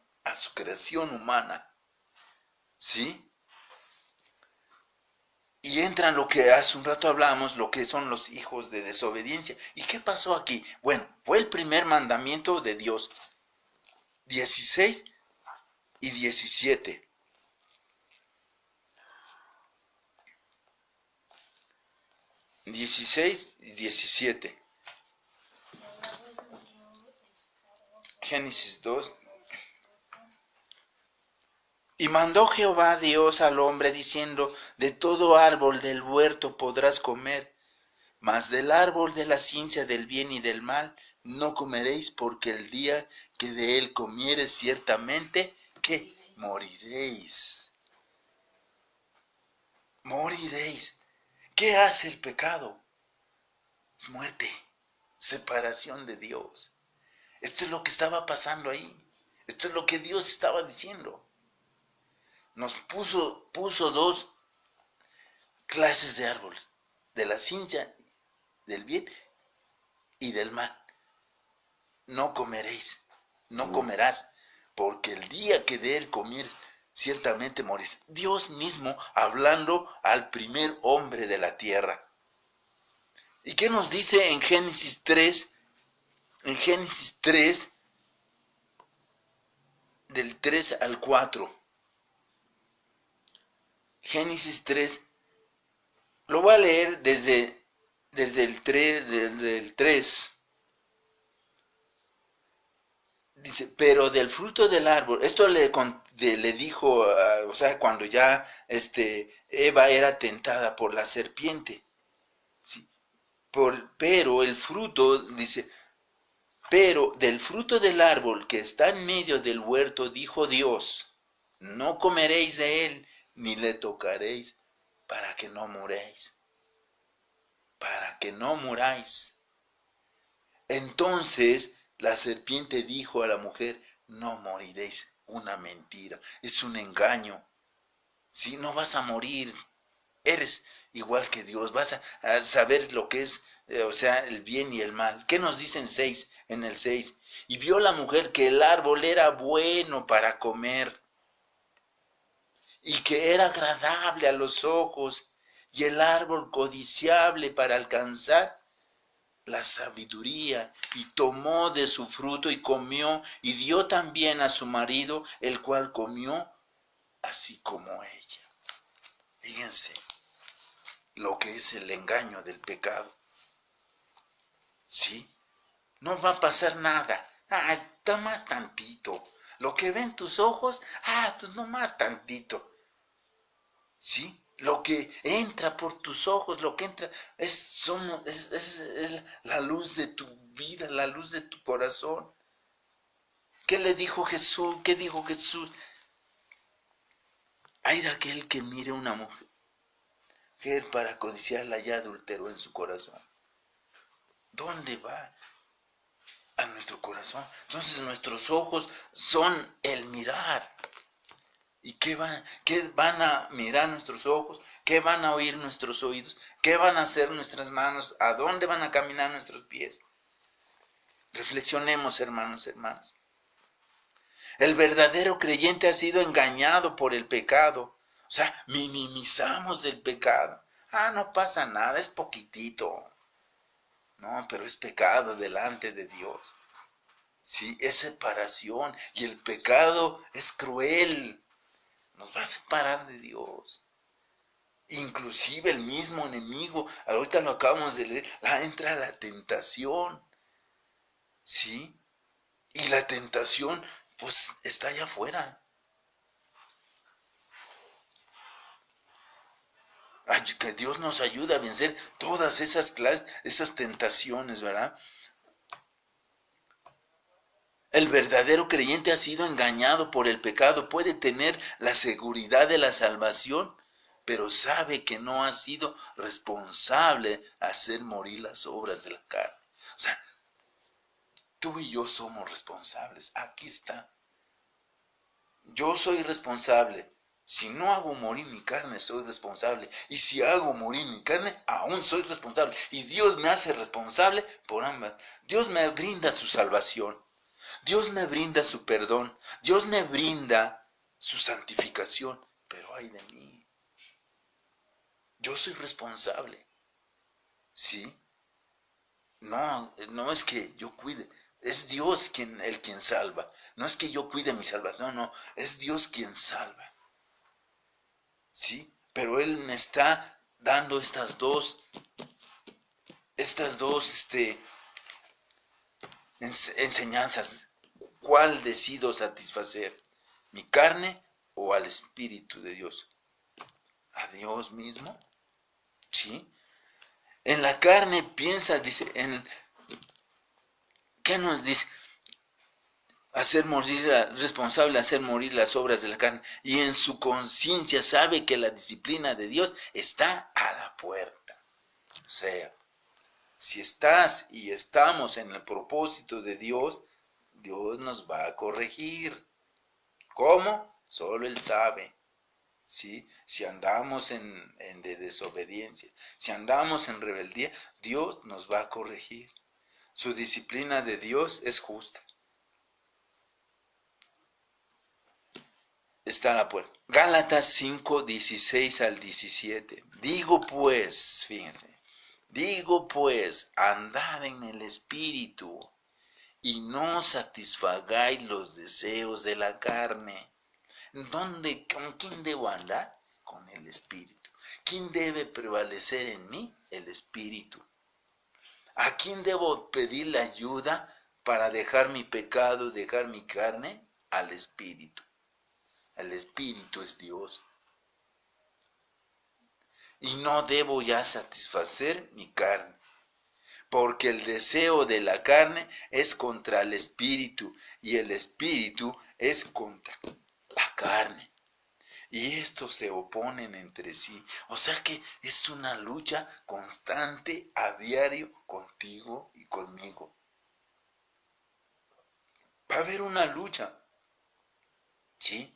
humana. ¿Sí? Y entran lo que hace un rato hablamos, lo que son los hijos de desobediencia. ¿Y qué pasó aquí? Bueno, fue el primer mandamiento de Dios. 16 y 17. 16 y 17. Génesis 2. Y mandó Jehová Dios al hombre diciendo, de todo árbol del huerto podrás comer, mas del árbol de la ciencia del bien y del mal no comeréis, porque el día que de él comiereis ciertamente, que moriréis. Moriréis. ¿Qué hace el pecado? Es muerte, separación de Dios. Esto es lo que estaba pasando ahí. Esto es lo que Dios estaba diciendo. Nos puso dos clases de árboles, de la ciencia del bien y del mal. No comeréis, no comerás, porque el día que de él comieres, ciertamente morís. Dios mismo hablando al primer hombre de la tierra. ¿Y qué nos dice en Génesis 3? En Génesis 3, del 3 al 4. Génesis 3, lo voy a leer desde el 3. Dice, pero del fruto del árbol, esto le dijo, o sea, cuando ya Eva era tentada por la serpiente. ¿Sí? Pero el fruto, dice, pero del fruto del árbol que está en medio del huerto, dijo Dios, no comeréis de él, ni le tocaréis, para que no muráis. Para que no muráis. Entonces la serpiente dijo a la mujer, no moriréis. Una mentira, es un engaño. Si no vas a morir, eres igual que Dios, vas a saber lo que es, o sea, el bien y el mal. ¿Qué nos dice en el 6? Y vio la mujer que el árbol era bueno para comer y que era agradable a los ojos y el árbol codiciable para alcanzar la sabiduría, y tomó de su fruto y comió, y dio también a su marido, el cual comió así como ella. Fíjense lo que es el engaño del pecado. ¿Sí? No va a pasar nada. Da más tantito. Lo que ven tus ojos, pues no más tantito. ¿Sí? Lo que entra por tus ojos, lo que entra es la luz de tu vida, la luz de tu corazón. ¿Qué le dijo Jesús? ¿Qué dijo Jesús? Hay de aquel que mire una mujer para codiciarla, ya adulteró en su corazón. ¿Dónde va? A nuestro corazón. Entonces nuestros ojos son el mirar. ¿Y qué van a mirar nuestros ojos? ¿Qué van a oír nuestros oídos? ¿Qué van a hacer nuestras manos? ¿A dónde van a caminar nuestros pies? Reflexionemos, hermanos, hermanas. El verdadero creyente ha sido engañado por el pecado. O sea, minimizamos el pecado. No pasa nada, es poquitito. No, pero es pecado delante de Dios. Sí, es separación. Y el pecado es cruel. Nos va a separar de Dios. Inclusive el mismo enemigo, ahorita lo acabamos de leer, entra la tentación. ¿Sí? Y la tentación, pues, está allá afuera. Que Dios nos ayude a vencer todas esas tentaciones, ¿verdad? El verdadero creyente ha sido engañado por el pecado. Puede tener la seguridad de la salvación, pero sabe que no ha sido responsable a hacer morir las obras de la carne. O sea, tú y yo somos responsables. Aquí está. Yo soy responsable. Si no hago morir mi carne, soy responsable. Y si hago morir mi carne, aún soy responsable. Y Dios me hace responsable por ambas. Dios me brinda su salvación. Dios me brinda su perdón. Dios me brinda su santificación. Pero ay de mí. Yo soy responsable. ¿Sí? No es que yo cuide. Es Dios quien salva. No es que yo cuide mi salvación, no. Es Dios quien salva. ¿Sí? Pero Él me está dando estas dos enseñanzas. ¿Cuál decido satisfacer? ¿Mi carne o al Espíritu de Dios? ¿A Dios mismo? ¿Sí? En la carne piensa, dice, ¿qué nos dice? Responsable hacer morir las obras de la carne, y en su conciencia sabe que la disciplina de Dios está a la puerta. O sea, si estás y estamos en el propósito de Dios, Dios nos va a corregir. ¿Cómo? Solo Él sabe. ¿Sí? Si andamos en desobediencia, si andamos en rebeldía, Dios nos va a corregir. Su disciplina de Dios es justa. Está a la puerta. Gálatas 5, 16 al 17. Digo pues, fíjense, andad en el Espíritu y no satisfagáis los deseos de la carne. ¿Con quién debo andar? Con el Espíritu. ¿Quién debe prevalecer en mí? El Espíritu. ¿A quién debo pedirle ayuda para dejar mi pecado, dejar mi carne? Al Espíritu. El Espíritu es Dios. Y no debo ya satisfacer mi carne, porque el deseo de la carne es contra el Espíritu, y el Espíritu es contra la carne. Y estos se oponen entre sí. O sea que es una lucha constante a diario contigo y conmigo. Va a haber una lucha. ¿Sí?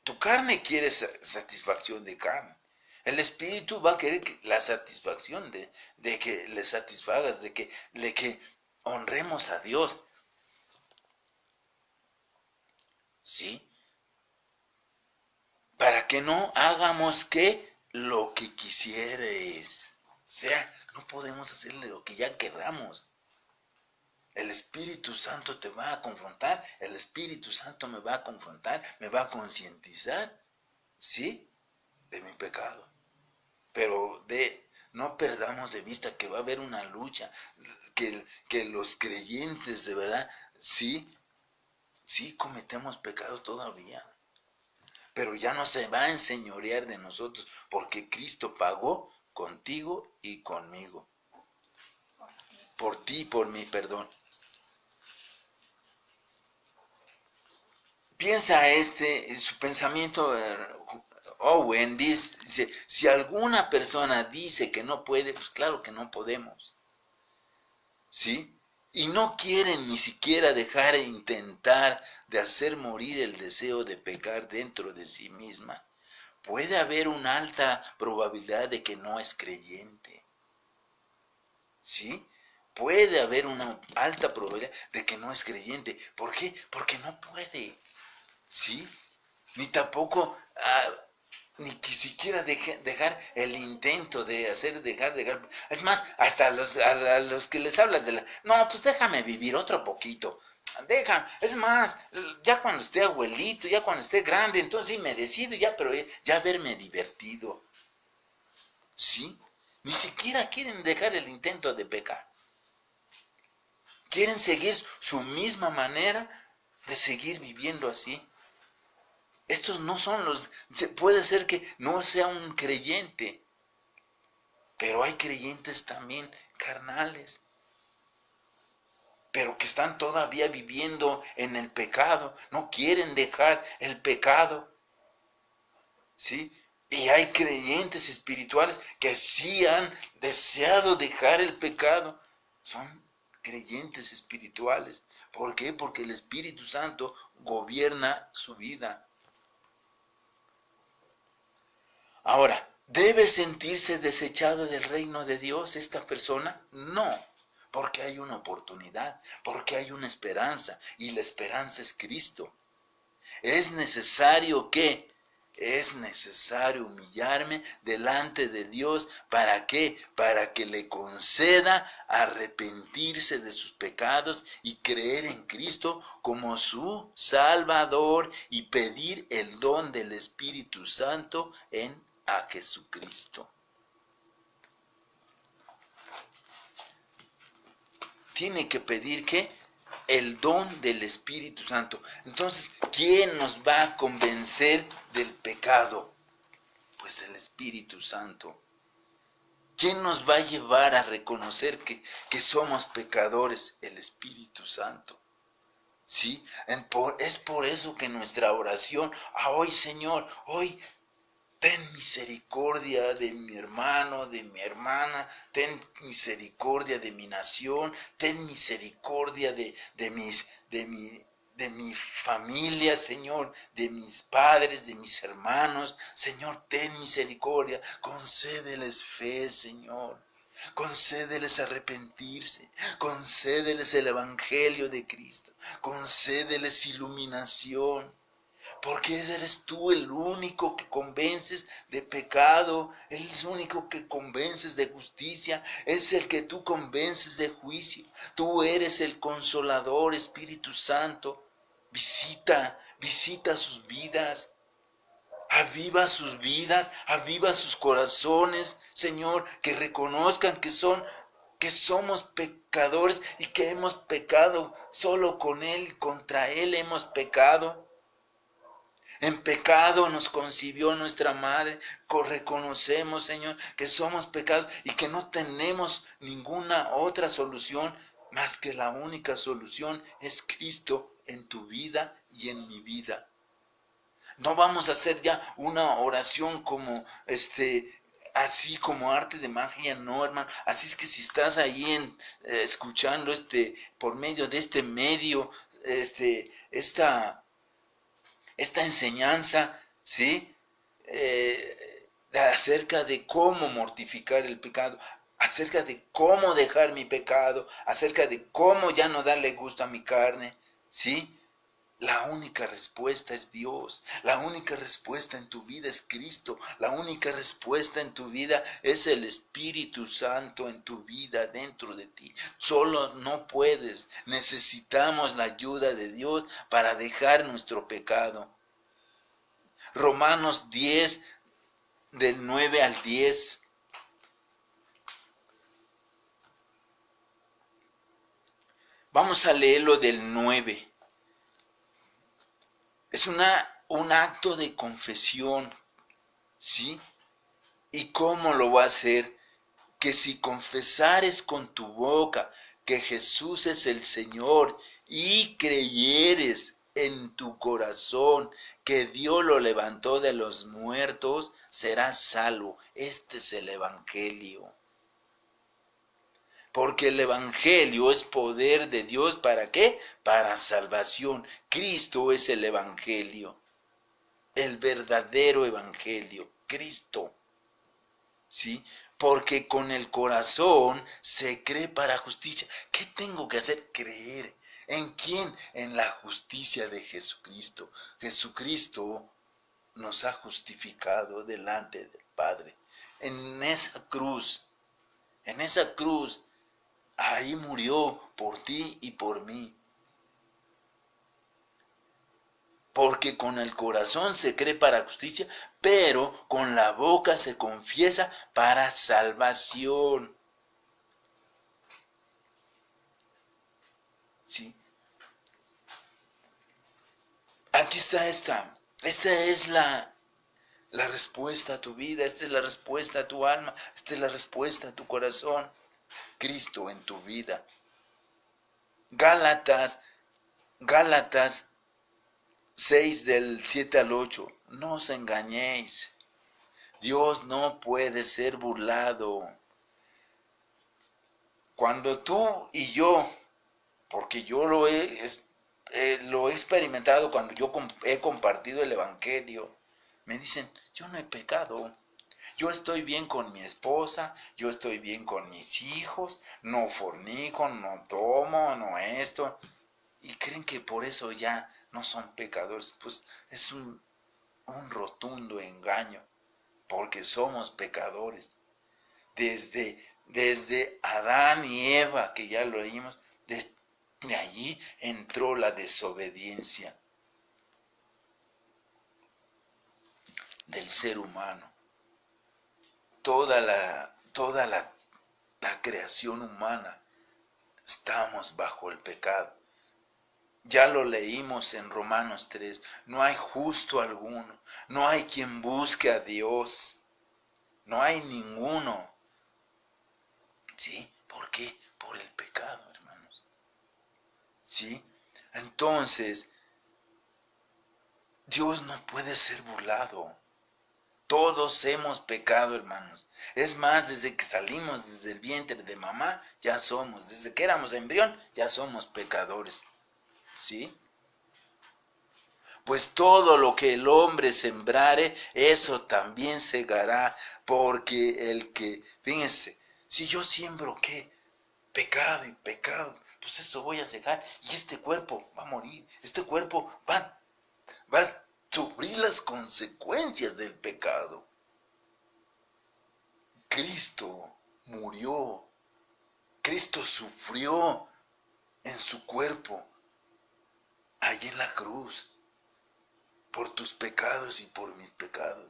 Tu carne quiere satisfacción de carne. El Espíritu va a querer la satisfacción de que le satisfagas, de que honremos a Dios. ¿Sí? Para que no hagamos lo que quisieres. O sea, no podemos hacerle lo que ya queramos. El Espíritu Santo te va a confrontar, el Espíritu Santo me va a confrontar, me va a concientizar, ¿sí? De mi pecado. Pero no perdamos de vista que va a haber una lucha, que los creyentes de verdad, sí cometemos pecado todavía. Pero ya no se va a enseñorear de nosotros, porque Cristo pagó contigo y conmigo. Por ti y por mí, perdón. Piensa su pensamiento, Owen dice, si alguna persona dice que no puede, pues claro que no podemos. ¿Sí? Y no quieren ni siquiera dejar de intentar de hacer morir el deseo de pecar dentro de sí misma. Puede haber una alta probabilidad de que no es creyente. ¿Sí? Puede haber una alta probabilidad de que no es creyente. ¿Por qué? Porque no puede. ¿Sí? Ni tampoco, ni que siquiera dejar el intento de dejar. Es más, hasta a los que les hablas no, pues déjame vivir otro poquito. Es más, ya cuando esté abuelito, ya cuando esté grande, entonces sí me decido, pero ya haberme divertido. ¿Sí? Ni siquiera quieren dejar el intento de pecar. Quieren seguir su misma manera de seguir viviendo así. Estos no son puede ser que no sea un creyente, pero hay creyentes también carnales, pero que están todavía viviendo en el pecado, no quieren dejar el pecado, ¿sí? Y hay creyentes espirituales que sí han deseado dejar el pecado. Son creyentes espirituales. ¿Por qué? Porque el Espíritu Santo gobierna su vida. Ahora, ¿debe sentirse desechado del reino de Dios esta persona? No, porque hay una oportunidad, porque hay una esperanza, y la esperanza es Cristo. Es necesario humillarme delante de Dios. ¿Para qué? Para que le conceda arrepentirse de sus pecados y creer en Cristo como su Salvador y pedir el don del Espíritu Santo a Jesucristo. Tiene que pedir ¿qué? El don del Espíritu Santo. Entonces, ¿quién nos va a convencer del pecado? Pues el Espíritu Santo. ¿Quién nos va a llevar a reconocer que somos pecadores? El Espíritu Santo. ¿Sí? Es por eso que nuestra oración, hoy Señor, hoy ten misericordia de mi hermano, de mi hermana, ten misericordia de mi nación, ten misericordia de mi familia, Señor, de mis padres, de mis hermanos. Señor, ten misericordia, concédeles fe, Señor. Concédeles arrepentirse, concédeles el Evangelio de Cristo, concédeles iluminación. Porque eres tú el único que convences de pecado, eres el único que convences de justicia, es el que tú convences de juicio. Tú eres el consolador, Espíritu Santo. Visita sus vidas, aviva sus vidas, aviva sus corazones, Señor, que reconozcan que somos pecadores y que hemos pecado solo con Él, contra Él hemos pecado. En pecado nos concibió nuestra madre. Reconocemos, Señor, que somos pecados y que no tenemos ninguna otra solución más que la única solución es Cristo en tu vida y en mi vida. No vamos a hacer ya una oración como así como arte de magia, no, hermano. Así es que si estás ahí escuchando por medio de este medio, esta enseñanza, ¿sí? Acerca de cómo mortificar el pecado, acerca de cómo dejar mi pecado, acerca de cómo ya no darle gusto a mi carne, ¿sí? La única respuesta es Dios, la única respuesta en tu vida es Cristo, la única respuesta en tu vida es el Espíritu Santo en tu vida, dentro de ti. Solo no puedes, necesitamos la ayuda de Dios para dejar nuestro pecado. Romanos 10, del 9 al 10. Vamos a leerlo del 9. Es un acto de confesión, ¿sí? ¿Y cómo lo va a hacer? Que si confesares con tu boca que Jesús es el Señor y creyeres en tu corazón que Dios lo levantó de los muertos, serás salvo. Este es el Evangelio. Porque el Evangelio es poder de Dios, ¿para qué? Para salvación. Cristo es el Evangelio, el verdadero Evangelio, Cristo. ¿Sí? Porque con el corazón se cree para justicia. ¿Qué tengo que hacer? Creer. ¿En quién? En la justicia de Jesucristo. Jesucristo nos ha justificado delante del Padre. En esa cruz, ahí murió por ti y por mí. Porque con el corazón se cree para justicia, pero con la boca se confiesa para salvación. ¿Sí? Aquí está esta es la respuesta a tu vida, esta es la respuesta a tu alma, esta es la respuesta a tu corazón. Cristo en tu vida. Gálatas 6 del 7 al 8. No os engañéis. Dios no puede ser burlado. Cuando tú y yo, porque yo lo he experimentado cuando yo he compartido el Evangelio, me dicen, yo no he pecado. Yo estoy bien con mi esposa, yo estoy bien con mis hijos, no fornico, no tomo, no esto. Y creen que por eso ya no son pecadores. Pues es un rotundo engaño, porque somos pecadores. Desde Adán y Eva, que ya lo oímos, de allí entró la desobediencia del ser humano. La creación humana estamos bajo el pecado. Ya lo leímos en Romanos 3, no hay justo alguno, no hay quien busque a Dios, no hay ninguno. ¿Sí? ¿Por qué? Por el pecado, hermanos. ¿Sí? Entonces, Dios no puede ser burlado. Todos hemos pecado, hermanos. Es más, desde que salimos desde el vientre de mamá, ya somos. Desde que éramos embrión, ya somos pecadores. ¿Sí? Pues todo lo que el hombre sembrare, eso también segará, porque fíjense, si yo siembro, ¿qué? Pecado y pecado, pues eso voy a segar, y este cuerpo va a morir, este cuerpo va a sufrir las consecuencias del pecado. Cristo murió, Cristo sufrió en su cuerpo, allí en la cruz, por tus pecados y por mis pecados.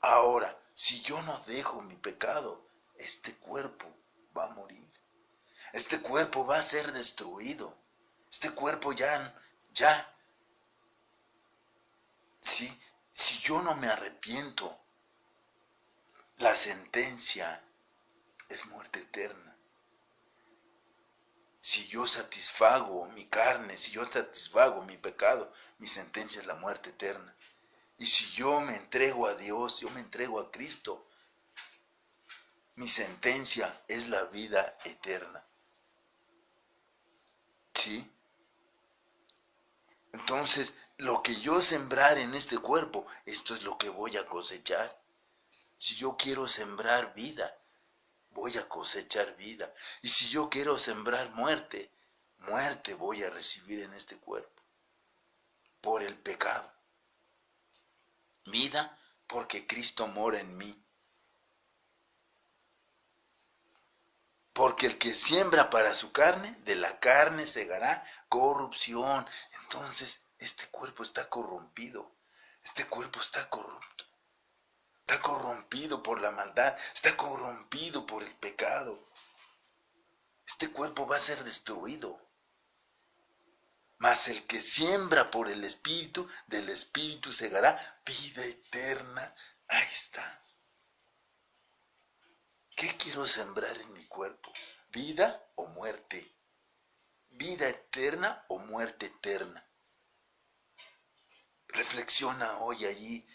Ahora, si yo no dejo mi pecado, este cuerpo va a morir. Este cuerpo va a ser destruido. Este cuerpo si yo no me arrepiento, la sentencia es muerte eterna. Si yo satisfago mi carne, si yo satisfago mi pecado, mi sentencia es la muerte eterna. Y si yo me entrego a Dios, yo me entrego a Cristo, mi sentencia es la vida eterna. ¿Sí? Entonces, lo que yo sembrar en este cuerpo, esto es lo que voy a cosechar. Si yo quiero sembrar vida, voy a cosechar vida. Y si yo quiero sembrar muerte, muerte voy a recibir en este cuerpo. Por el pecado. Vida, porque Cristo mora en mí. Porque el que siembra para su carne, de la carne segará corrupción. Entonces, este cuerpo está corrompido. Este cuerpo está corrupto. Está corrompido por la maldad. Está corrompido por el pecado. Este cuerpo va a ser destruido. Mas el que siembra por el Espíritu, del Espíritu segará vida eterna. Ahí está. ¿Qué quiero sembrar en mi cuerpo? ¿Vida o muerte? ¿Vida eterna o muerte eterna? Reflexiona hoy allí,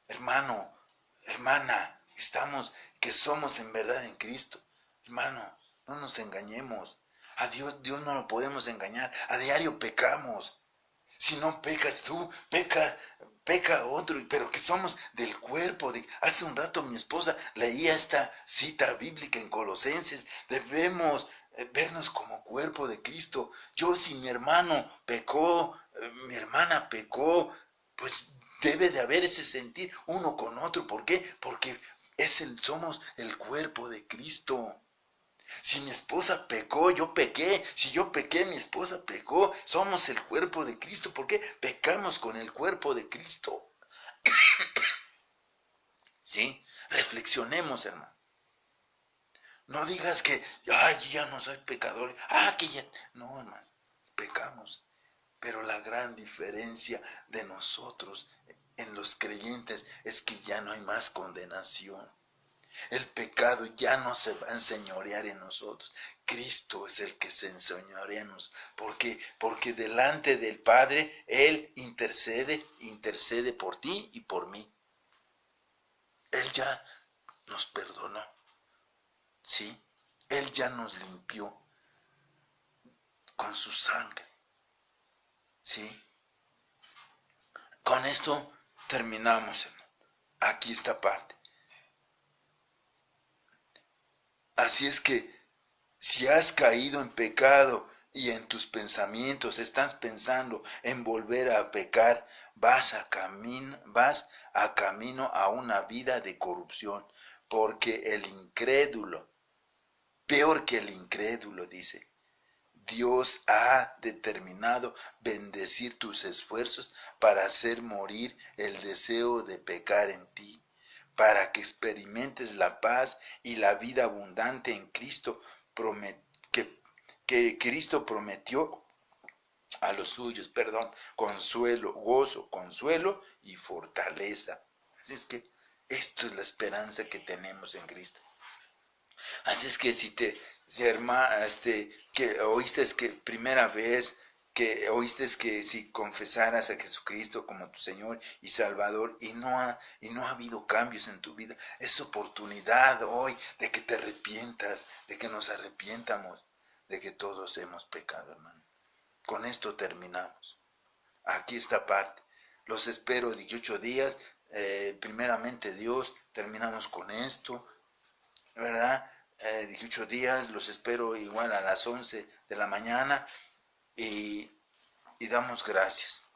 hermano, hermana, que somos en verdad en Cristo. Hermano, no nos engañemos. A Dios no lo podemos engañar. A diario pecamos. Si no pecas tú, peca otro, pero que somos del cuerpo. Hace un rato mi esposa leía esta cita bíblica en Colosenses. Debemos vernos como cuerpo de Cristo. Yo, si mi hermano pecó, mi hermana pecó, pues debe de haber ese sentir uno con otro. ¿Por qué? Porque somos el cuerpo de Cristo. Si mi esposa pecó, yo pequé. Si yo pequé, mi esposa pecó. Somos el cuerpo de Cristo. ¿Por qué? Pecamos con el cuerpo de Cristo. ¿Sí? Reflexionemos, hermano. No digas que, ay, yo ya no soy pecador. Que ya. No, hermano. Pecamos. Pero la gran diferencia de nosotros en los creyentes es que ya no hay más condenación. El pecado ya no se va a enseñorear en nosotros. Cristo es el que se enseñorea en nosotros. ¿Por qué? Porque delante del Padre, Él intercede por ti y por mí. Él ya nos perdonó, ¿sí? Él ya nos limpió con su sangre, ¿sí? Con esto terminamos, hermano. Aquí esta parte. Así es que si has caído en pecado y en tus pensamientos estás pensando en volver a pecar, vas a camino a una vida de corrupción, porque el incrédulo, peor que el incrédulo, dice, Dios ha determinado bendecir tus esfuerzos para hacer morir el deseo de pecar en ti, para que experimentes la paz y la vida abundante en Cristo, que Cristo prometió a los suyos, consuelo, gozo, consuelo y fortaleza. Así es que esto es la esperanza que tenemos en Cristo. Así es que que oíste que primera vez, que oíste que si confesaras a Jesucristo como tu Señor y Salvador y no ha habido cambios en tu vida, es oportunidad hoy de que te arrepientas, de que nos arrepientamos, de que todos hemos pecado, hermano. Con esto terminamos. Aquí esta parte. Los espero 18 días. Primeramente Dios, terminamos con esto, ¿verdad? 18 días, los espero igual a las 11 de la mañana y damos gracias.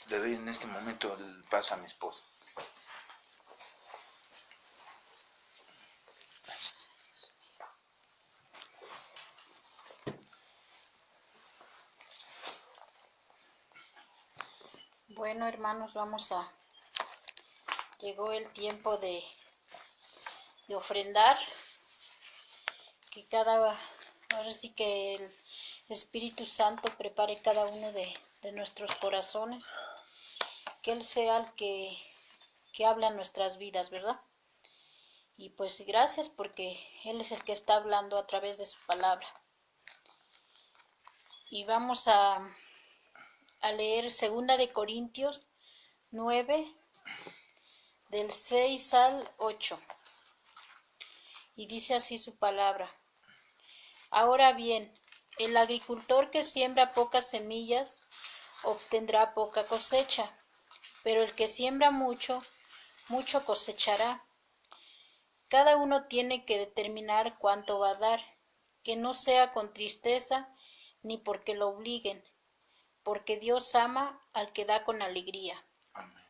Le doy en este momento el paso a mi esposa. Bueno, hermanos, llegó el tiempo de ofrendar, que ahora sí que el Espíritu Santo prepare cada uno de nuestros corazones, que Él sea el que habla en nuestras vidas, ¿verdad? Y pues gracias porque Él es el que está hablando a través de su palabra. Y vamos a leer 2 de Corintios 9, del 6 al 8. Y dice así su palabra. Ahora bien, el agricultor que siembra pocas semillas obtendrá poca cosecha, pero el que siembra mucho, mucho cosechará. Cada uno tiene que determinar cuánto va a dar, que no sea con tristeza ni porque lo obliguen, porque Dios ama al que da con alegría. Amén.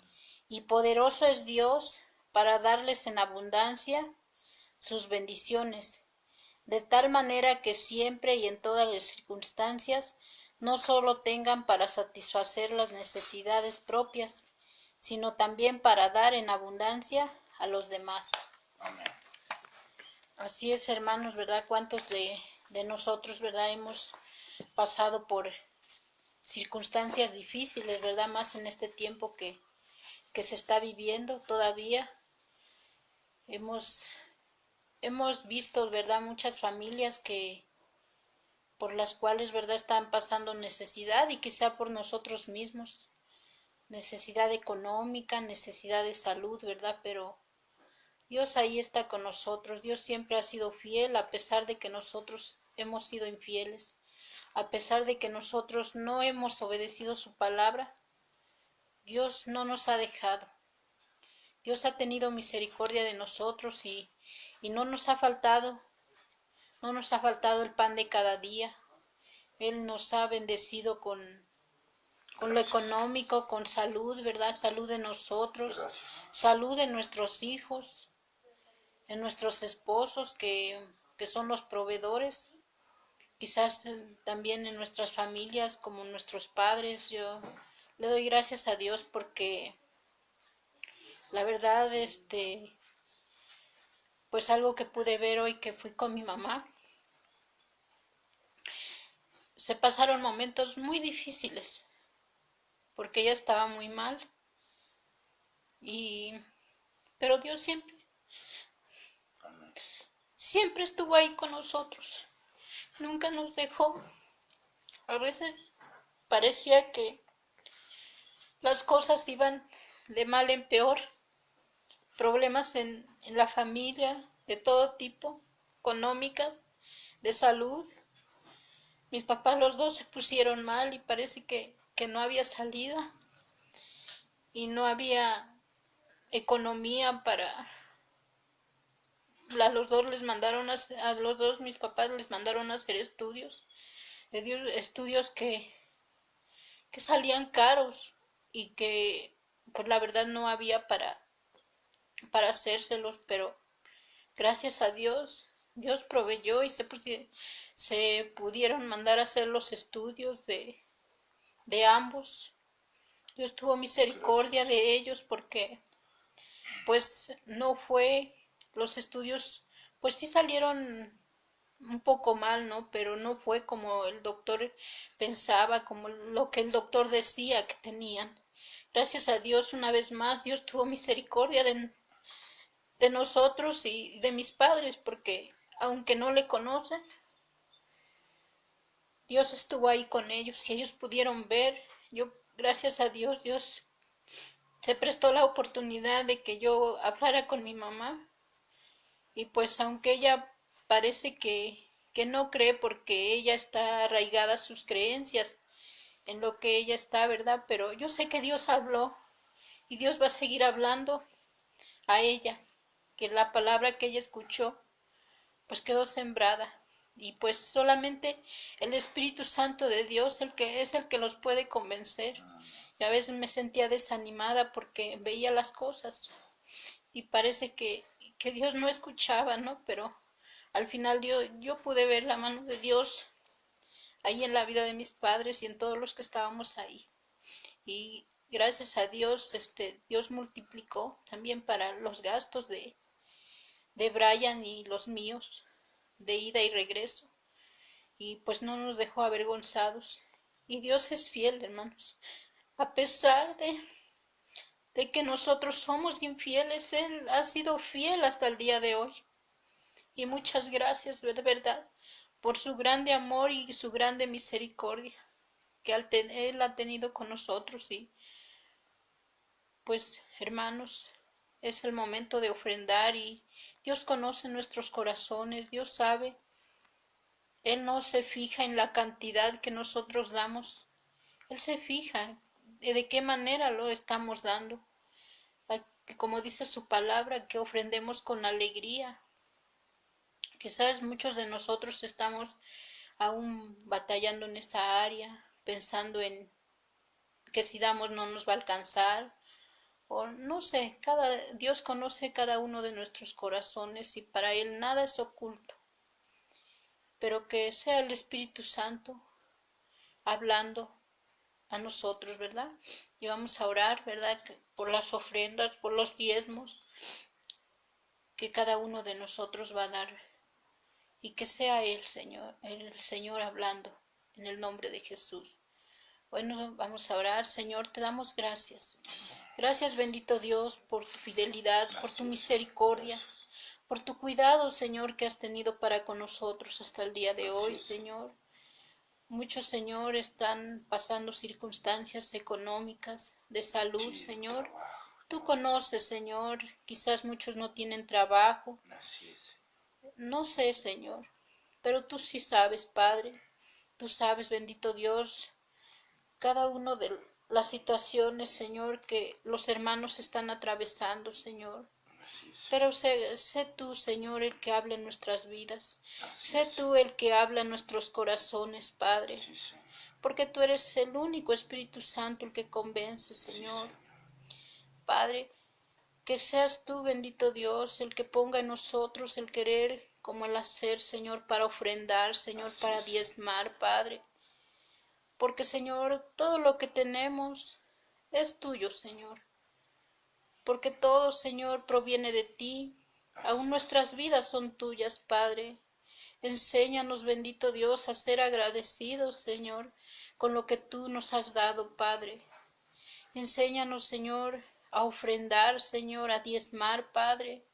Y poderoso es Dios para darles en abundancia sus bendiciones, de tal manera que siempre y en todas las circunstancias no solo tengan para satisfacer las necesidades propias, sino también para dar en abundancia a los demás. Amén. Así es, hermanos, ¿verdad? ¿Cuántos de nosotros, verdad, hemos pasado por circunstancias difíciles, verdad? Más en este tiempo que se está viviendo todavía. Hemos visto, ¿verdad? Muchas familias por las cuales, ¿verdad? Están pasando necesidad y quizá por nosotros mismos. Necesidad económica, necesidad de salud, ¿verdad? Pero Dios ahí está con nosotros. Dios siempre ha sido fiel a pesar de que nosotros hemos sido infieles. A pesar de que nosotros no hemos obedecido su palabra, Dios no nos ha dejado. Dios ha tenido misericordia de nosotros y no nos ha faltado el pan de cada día. Él nos ha bendecido con lo económico, con salud, ¿verdad? Salud de nosotros, Gracias. Salud de nuestros hijos, en nuestros esposos que son los proveedores, quizás también en nuestras familias como nuestros padres. Yo le doy gracias a Dios porque la verdad, pues algo que pude ver hoy que fui con mi mamá, se pasaron momentos muy difíciles porque ella estaba muy mal pero Dios siempre estuvo ahí con nosotros, nunca nos dejó. A veces parecía que las cosas iban de mal en peor, problemas en la familia, de todo tipo, económicas, de salud. Mis papás los dos se pusieron mal y parece que no había salida y no había economía para... A los dos a los dos mis papás les mandaron a hacer estudios que salían caros y que pues la verdad no había para hacérselos, pero gracias a Dios, Dios proveyó y se pudieron mandar a hacer los estudios de ambos. Dios tuvo misericordia de ellos porque pues no fue, los estudios pues sí salieron un poco mal, ¿no? Pero no fue como el doctor pensaba, como lo que el doctor decía que tenían. Gracias a Dios, una vez más, Dios tuvo misericordia de nosotros y de mis padres, porque aunque no le conocen, Dios estuvo ahí con ellos y ellos pudieron ver. Yo, gracias a Dios, Dios se prestó la oportunidad de que yo hablara con mi mamá y pues aunque ella parece que no cree porque ella está arraigada a sus creencias en lo que ella está, ¿verdad? Pero yo sé que Dios habló y Dios va a seguir hablando a ella, que la palabra que ella escuchó pues quedó sembrada y pues solamente el Espíritu Santo de Dios el que los puede convencer. Y a veces me sentía desanimada porque veía las cosas y parece que Dios no escuchaba, ¿no? Pero al final yo pude ver la mano de Dios ahí en la vida de mis padres y en todos los que estábamos ahí. Y gracias a Dios, Dios multiplicó también para los gastos de Brian y los míos, de ida y regreso. Y pues no nos dejó avergonzados. Y Dios es fiel, hermanos. A pesar de que nosotros somos infieles, Él ha sido fiel hasta el día de hoy. Y muchas gracias, de verdad, por su grande amor y su grande misericordia que Él ha tenido con nosotros. Y pues, hermanos, es el momento de ofrendar y Dios conoce nuestros corazones, Dios sabe. Él no se fija en la cantidad que nosotros damos, Él se fija de qué manera lo estamos dando. Que como dice su palabra, que ofrendemos con alegría. Quizás muchos de nosotros estamos aún batallando en esa área, pensando en que si damos no nos va a alcanzar, o no sé, Dios conoce cada uno de nuestros corazones y para Él nada es oculto, pero que sea el Espíritu Santo hablando a nosotros, ¿verdad? Y vamos a orar, ¿verdad? Por las ofrendas, por los diezmos que cada uno de nosotros va a dar y que sea el Señor hablando en el nombre de Jesús. Bueno, vamos a orar. Señor, te damos gracias. Gracias, bendito Dios, por tu fidelidad, por tu misericordia, por tu cuidado, Señor, que has tenido para con nosotros hasta el día de hoy, Señor. Muchos, Señor, están pasando circunstancias económicas, de salud, Señor. Tú conoces, Señor, quizás muchos no tienen trabajo. No sé, Señor, pero tú sí sabes, Padre. Tú sabes, bendito Dios, cada uno de las situaciones, Señor, que los hermanos están atravesando, Señor. Pero sé tú, Señor, el que habla en nuestras vidas. Sé tú el que habla en nuestros corazones, Padre. Porque tú eres el único Espíritu Santo el que convence, Señor. Padre, que seas tú, bendito Dios, el que ponga en nosotros el querer como el hacer, Señor, para ofrendar, Señor, para diezmar, Padre. Porque, Señor, todo lo que tenemos es tuyo, Señor. Porque todo, Señor, proviene de ti. Aún nuestras vidas son tuyas, Padre. Enséñanos, bendito Dios, a ser agradecidos, Señor, con lo que tú nos has dado, Padre. Enséñanos, Señor, a ofrendar, Señor, a diezmar, Padre.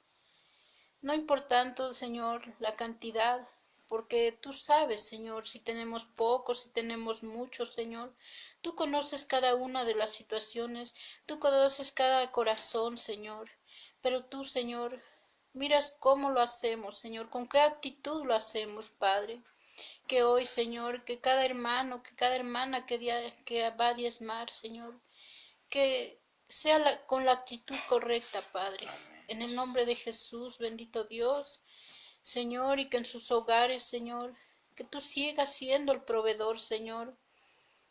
No importando, Señor, la cantidad, porque tú sabes, Señor, si tenemos poco, si tenemos mucho, Señor. Tú conoces cada una de las situaciones, tú conoces cada corazón, Señor. Pero tú, Señor, miras cómo lo hacemos, Señor, con qué actitud lo hacemos, Padre. Que hoy, Señor, que cada hermano, que cada hermana que va a diezmar, Señor, que sea con la actitud correcta, Padre. En el nombre de Jesús, bendito Dios, Señor, y que en sus hogares, Señor, que tú sigas siendo el proveedor, Señor,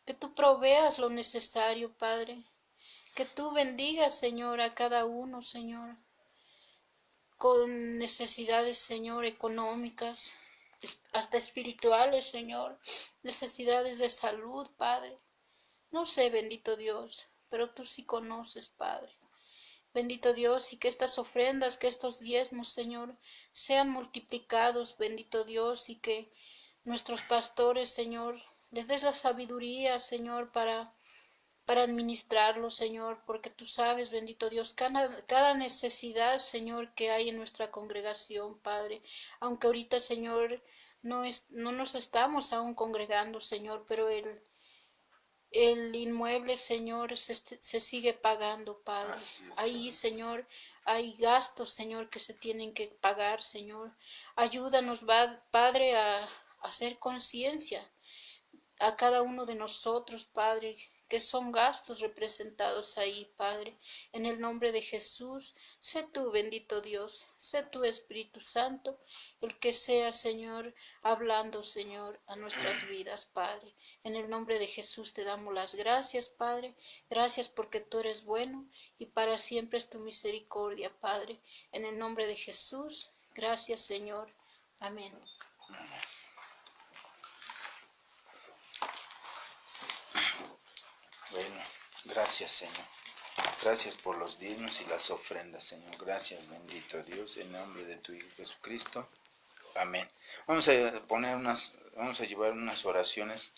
que tú proveas lo necesario, Padre, que tú bendigas, Señor, a cada uno, Señor, con necesidades, Señor, económicas, hasta espirituales, Señor, necesidades de salud, Padre. No sé, bendito Dios, pero tú sí conoces, Padre. Bendito Dios, y que estas ofrendas, que estos diezmos, Señor, sean multiplicados, bendito Dios, y que nuestros pastores, Señor, les des la sabiduría, Señor, para administrarlo, Señor, porque tú sabes, bendito Dios, cada necesidad, Señor, que hay en nuestra congregación, Padre. Aunque ahorita, Señor, no nos estamos aún congregando, Señor, pero el inmueble, Señor, se sigue pagando, Padre. Ahí, Señor, hay gastos, Señor, que se tienen que pagar, Señor. Ayúdanos, Padre, a hacer conciencia a cada uno de nosotros, Padre, que son gastos representados ahí, Padre. En el nombre de Jesús, sé tú, bendito Dios, sé tu Espíritu Santo, el que sea, Señor, hablando, Señor, a nuestras vidas, Padre. En el nombre de Jesús te damos las gracias, Padre. Gracias porque tú eres bueno y para siempre es tu misericordia, Padre. En el nombre de Jesús, gracias, Señor. Amén. Bueno, gracias, Señor. Gracias por los diezmos y las ofrendas, Señor. Gracias, bendito Dios, en nombre de tu Hijo Jesucristo. Amén. Vamos a llevar unas oraciones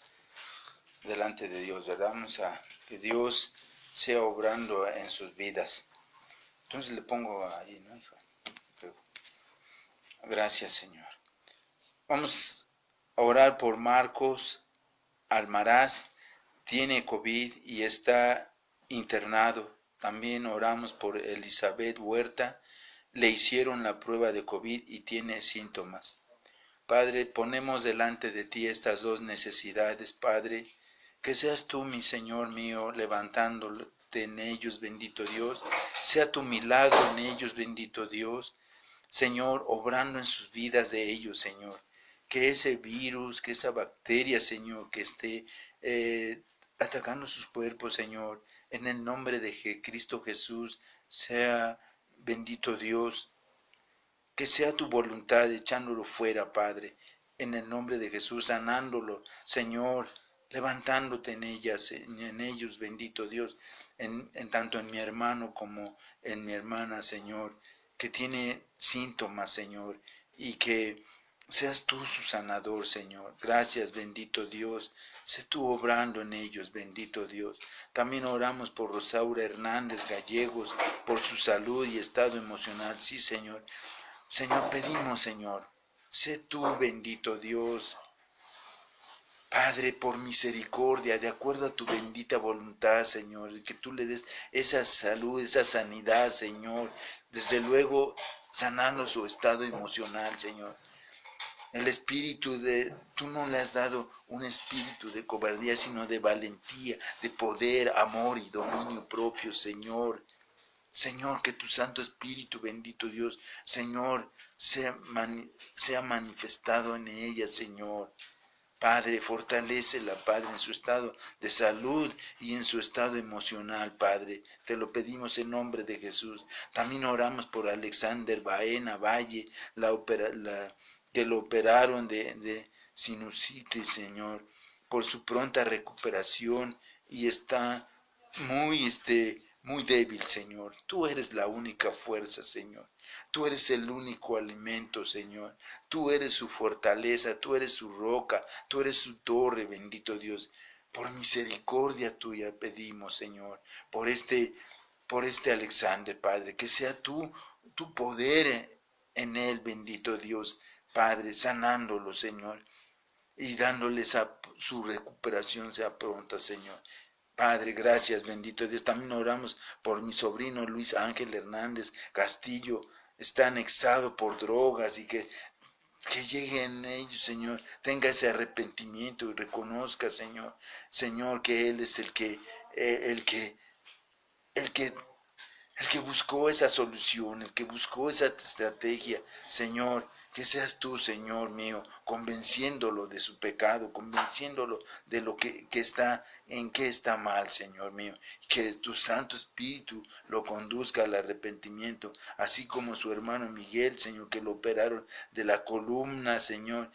delante de Dios, ¿verdad? Que Dios sea obrando en sus vidas. Entonces le pongo ahí, ¿no, hijo? Gracias, Señor. Vamos a orar por Marcos Almaraz. Tiene COVID y está internado. También oramos por Elizabeth Huerta. Le hicieron la prueba de COVID y tiene síntomas. Padre, ponemos delante de ti estas dos necesidades, Padre. Que seas tú, mi Señor mío, levantándote en ellos, bendito Dios. Sea tu milagro en ellos, bendito Dios. Señor, obrando en sus vidas de ellos, Señor. Que ese virus, que esa bacteria, Señor, que esté atacando sus cuerpos, Señor, en el nombre de Cristo Jesús, sea bendito Dios, que sea tu voluntad echándolo fuera, Padre, en el nombre de Jesús, sanándolo, Señor, levantándote en ellos, bendito Dios, tanto en mi hermano como en mi hermana, Señor, que tiene síntomas, Señor, y que seas tú su sanador, Señor. Gracias, bendito Dios. Sé tú obrando en ellos, bendito Dios. También oramos por Rosaura Hernández Gallegos, por su salud y estado emocional. Sí, Señor. Señor, pedimos, Señor, sé tú, bendito Dios. Padre, por misericordia, de acuerdo a tu bendita voluntad, Señor, que tú le des esa salud, esa sanidad, Señor. Desde luego, sanando su estado emocional, Señor. Tú no le has dado un espíritu de cobardía, sino de valentía, de poder, amor y dominio propio, Señor. Señor, que tu Santo Espíritu, bendito Dios, Señor, sea manifestado en ella, Señor. Padre, fortalécela, Padre, en su estado de salud y en su estado emocional, Padre. Te lo pedimos en nombre de Jesús. También oramos por Alexander Baena Valle, que lo operaron de sinusitis, Señor, por su pronta recuperación y está muy débil, Señor. Tú eres la única fuerza, Señor. Tú eres el único alimento, Señor. Tú eres su fortaleza, tú eres su roca, tú eres su torre, bendito Dios. Por misericordia tuya pedimos, Señor, por este Alexander, Padre, que sea tu poder en él, bendito Dios, Padre, sanándolo, Señor, y dándole su recuperación sea pronta, Señor. Padre, gracias, bendito Dios. También oramos por mi sobrino Luis Ángel Hernández Castillo. Está anexado por drogas y que llegue en ellos, Señor, tenga ese arrepentimiento y reconozca, Señor, que Él es el que buscó esa solución, el que buscó esa estrategia, Señor. Que seas tú, Señor mío, convenciéndolo de su pecado, convenciéndolo de lo que está, en qué está mal, Señor mío. Que tu Santo Espíritu lo conduzca al arrepentimiento, así como su hermano Miguel, Señor, que lo operaron de la columna, Señor.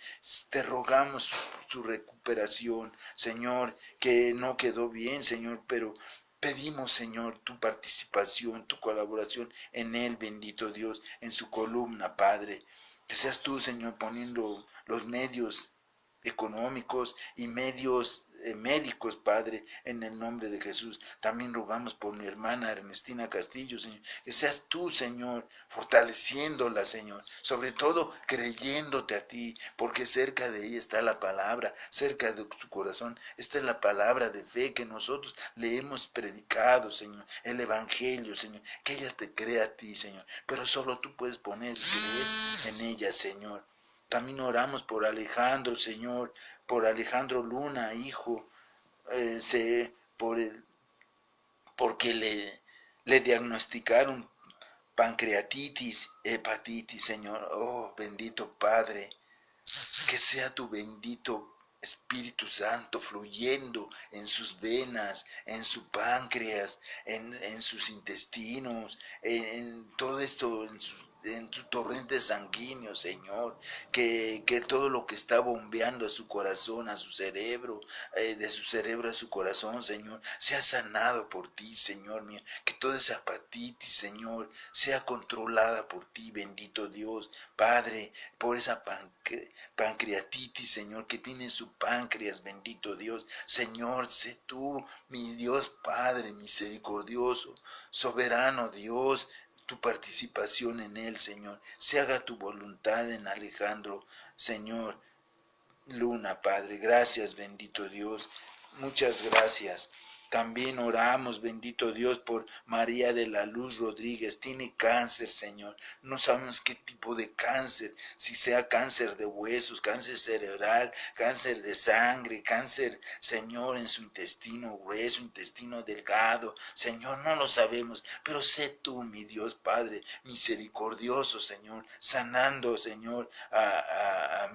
Te rogamos su recuperación, Señor, que no quedó bien, Señor, pero pedimos, Señor, tu participación, tu colaboración en él, bendito Dios, en su columna, Padre. Que seas tú, Señor, poniendo los medios económicos y medios médicos, Padre, en el nombre de Jesús. También rogamos por mi hermana Ernestina Castillo, Señor. Que seas tú, Señor, fortaleciéndola, Señor. Sobre todo creyéndote a ti, porque cerca de ella está la palabra, cerca de su corazón. Esta es la palabra de fe que nosotros le hemos predicado, Señor. El Evangelio, Señor. Que ella te crea a ti, Señor. Pero solo tú puedes poner y creer en ella, Señor. También oramos por Alejandro, Señor, por Alejandro Luna, hijo, porque le diagnosticaron pancreatitis, hepatitis, Señor. Oh, bendito Padre, que sea tu bendito Espíritu Santo fluyendo en sus venas, en su páncreas, en sus intestinos, en todo esto, en su torrente sanguíneo, Señor, que todo lo que está bombeando a su corazón, a su cerebro, de su cerebro a su corazón, Señor, sea sanado por ti, Señor mío, que toda esa hepatitis, Señor, sea controlada por ti, bendito Dios, Padre, por esa pancreatitis, Señor, que tiene su páncreas, bendito Dios, Señor, sé tú, mi Dios Padre, misericordioso, soberano Dios, tu participación en él, Señor. Se haga tu voluntad en Alejandro, Señor Luna, Padre. Gracias, bendito Dios. Muchas gracias. También oramos, bendito Dios, por María de la Luz Rodríguez. Tiene cáncer, Señor. No sabemos qué tipo de cáncer, si sea cáncer de huesos, cáncer cerebral, cáncer de sangre, cáncer, Señor, en su intestino grueso, intestino delgado. Señor, no lo sabemos, pero sé tú, mi Dios Padre, misericordioso, Señor, sanando, Señor, a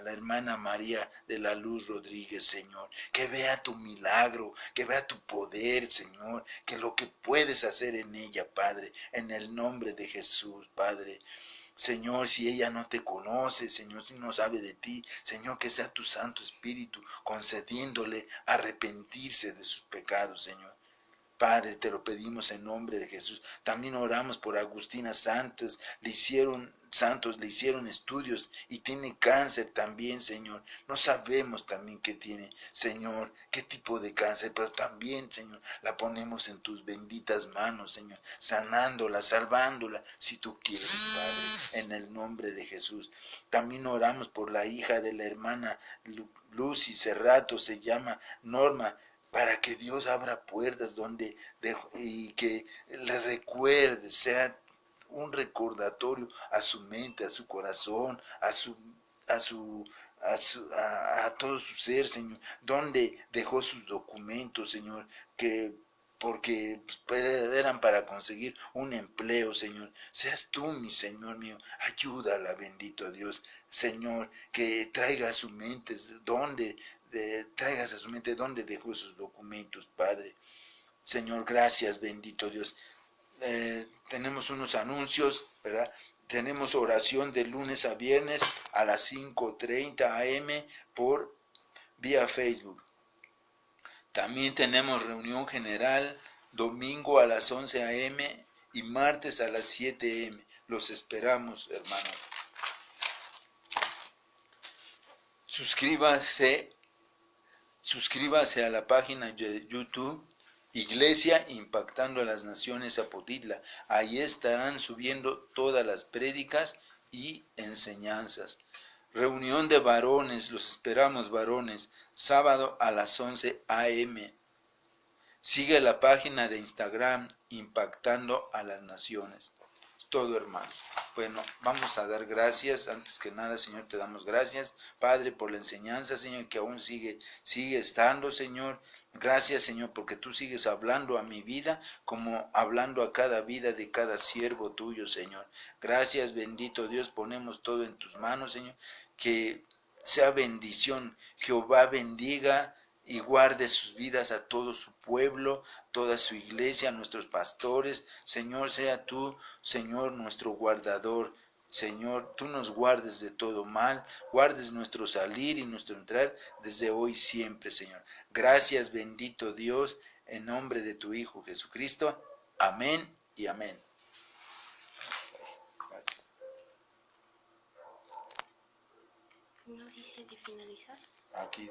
la hermana María de la Luz Rodríguez, Señor. Que vea tu milagro, que vea tu poder, Señor, que lo que puedes hacer en ella, Padre, en el nombre de Jesús, Padre. Señor, si ella no te conoce, Señor, si no sabe de ti, Señor, que sea tu Santo Espíritu concediéndole arrepentirse de sus pecados, Señor. Padre, te lo pedimos en nombre de Jesús. También oramos por Agustina Santos, le hicieron estudios y tiene cáncer también, Señor. No sabemos también qué tiene, Señor, qué tipo de cáncer, pero también, Señor, la ponemos en tus benditas manos, Señor, sanándola, salvándola, si tú quieres, Padre, en el nombre de Jesús. También oramos por la hija de la hermana Lucy Cerrato, se llama Norma, para que Dios abra puertas y que le recuerde, sea un recordatorio a su mente, a su corazón, a todo su ser, Señor, donde dejó sus documentos, Señor, porque eran para conseguir un empleo, Señor. Seas tú, mi Señor mío, ayúdala, bendito Dios, Señor, que traiga a su mente donde dejó sus documentos, Padre. Señor, gracias, bendito Dios. Tenemos unos anuncios, ¿verdad? Tenemos oración de lunes a viernes a las 5:30 am por vía Facebook. También tenemos reunión general domingo a las 11 am y martes a las 7 am. Los esperamos, hermanos. Suscríbase a la página de YouTube Iglesia Impactando a las Naciones Zapotitla. Ahí estarán subiendo todas las prédicas y enseñanzas. Reunión de varones, los esperamos varones, sábado a las 11 am. Sigue la página de Instagram Impactando a las Naciones. Es todo, hermano. Bueno, vamos a dar gracias. Antes que nada, Señor, te damos gracias, Padre, por la enseñanza, Señor, que aún sigue estando, Señor. Gracias, Señor, porque tú sigues hablando a mi vida como hablando a cada vida de cada siervo tuyo, Señor. Gracias, bendito Dios, ponemos todo en tus manos, Señor. Que sea bendición. Jehová bendiga y guarde sus vidas a todo su pueblo, toda su iglesia, a nuestros pastores. Señor, sea tú, Señor, nuestro guardador. Señor, tú nos guardes de todo mal, guardes nuestro salir y nuestro entrar desde hoy siempre, Señor. Gracias, bendito Dios, en nombre de tu Hijo Jesucristo. Amén y amén. Gracias. ¿No dice de finalizar? Aquí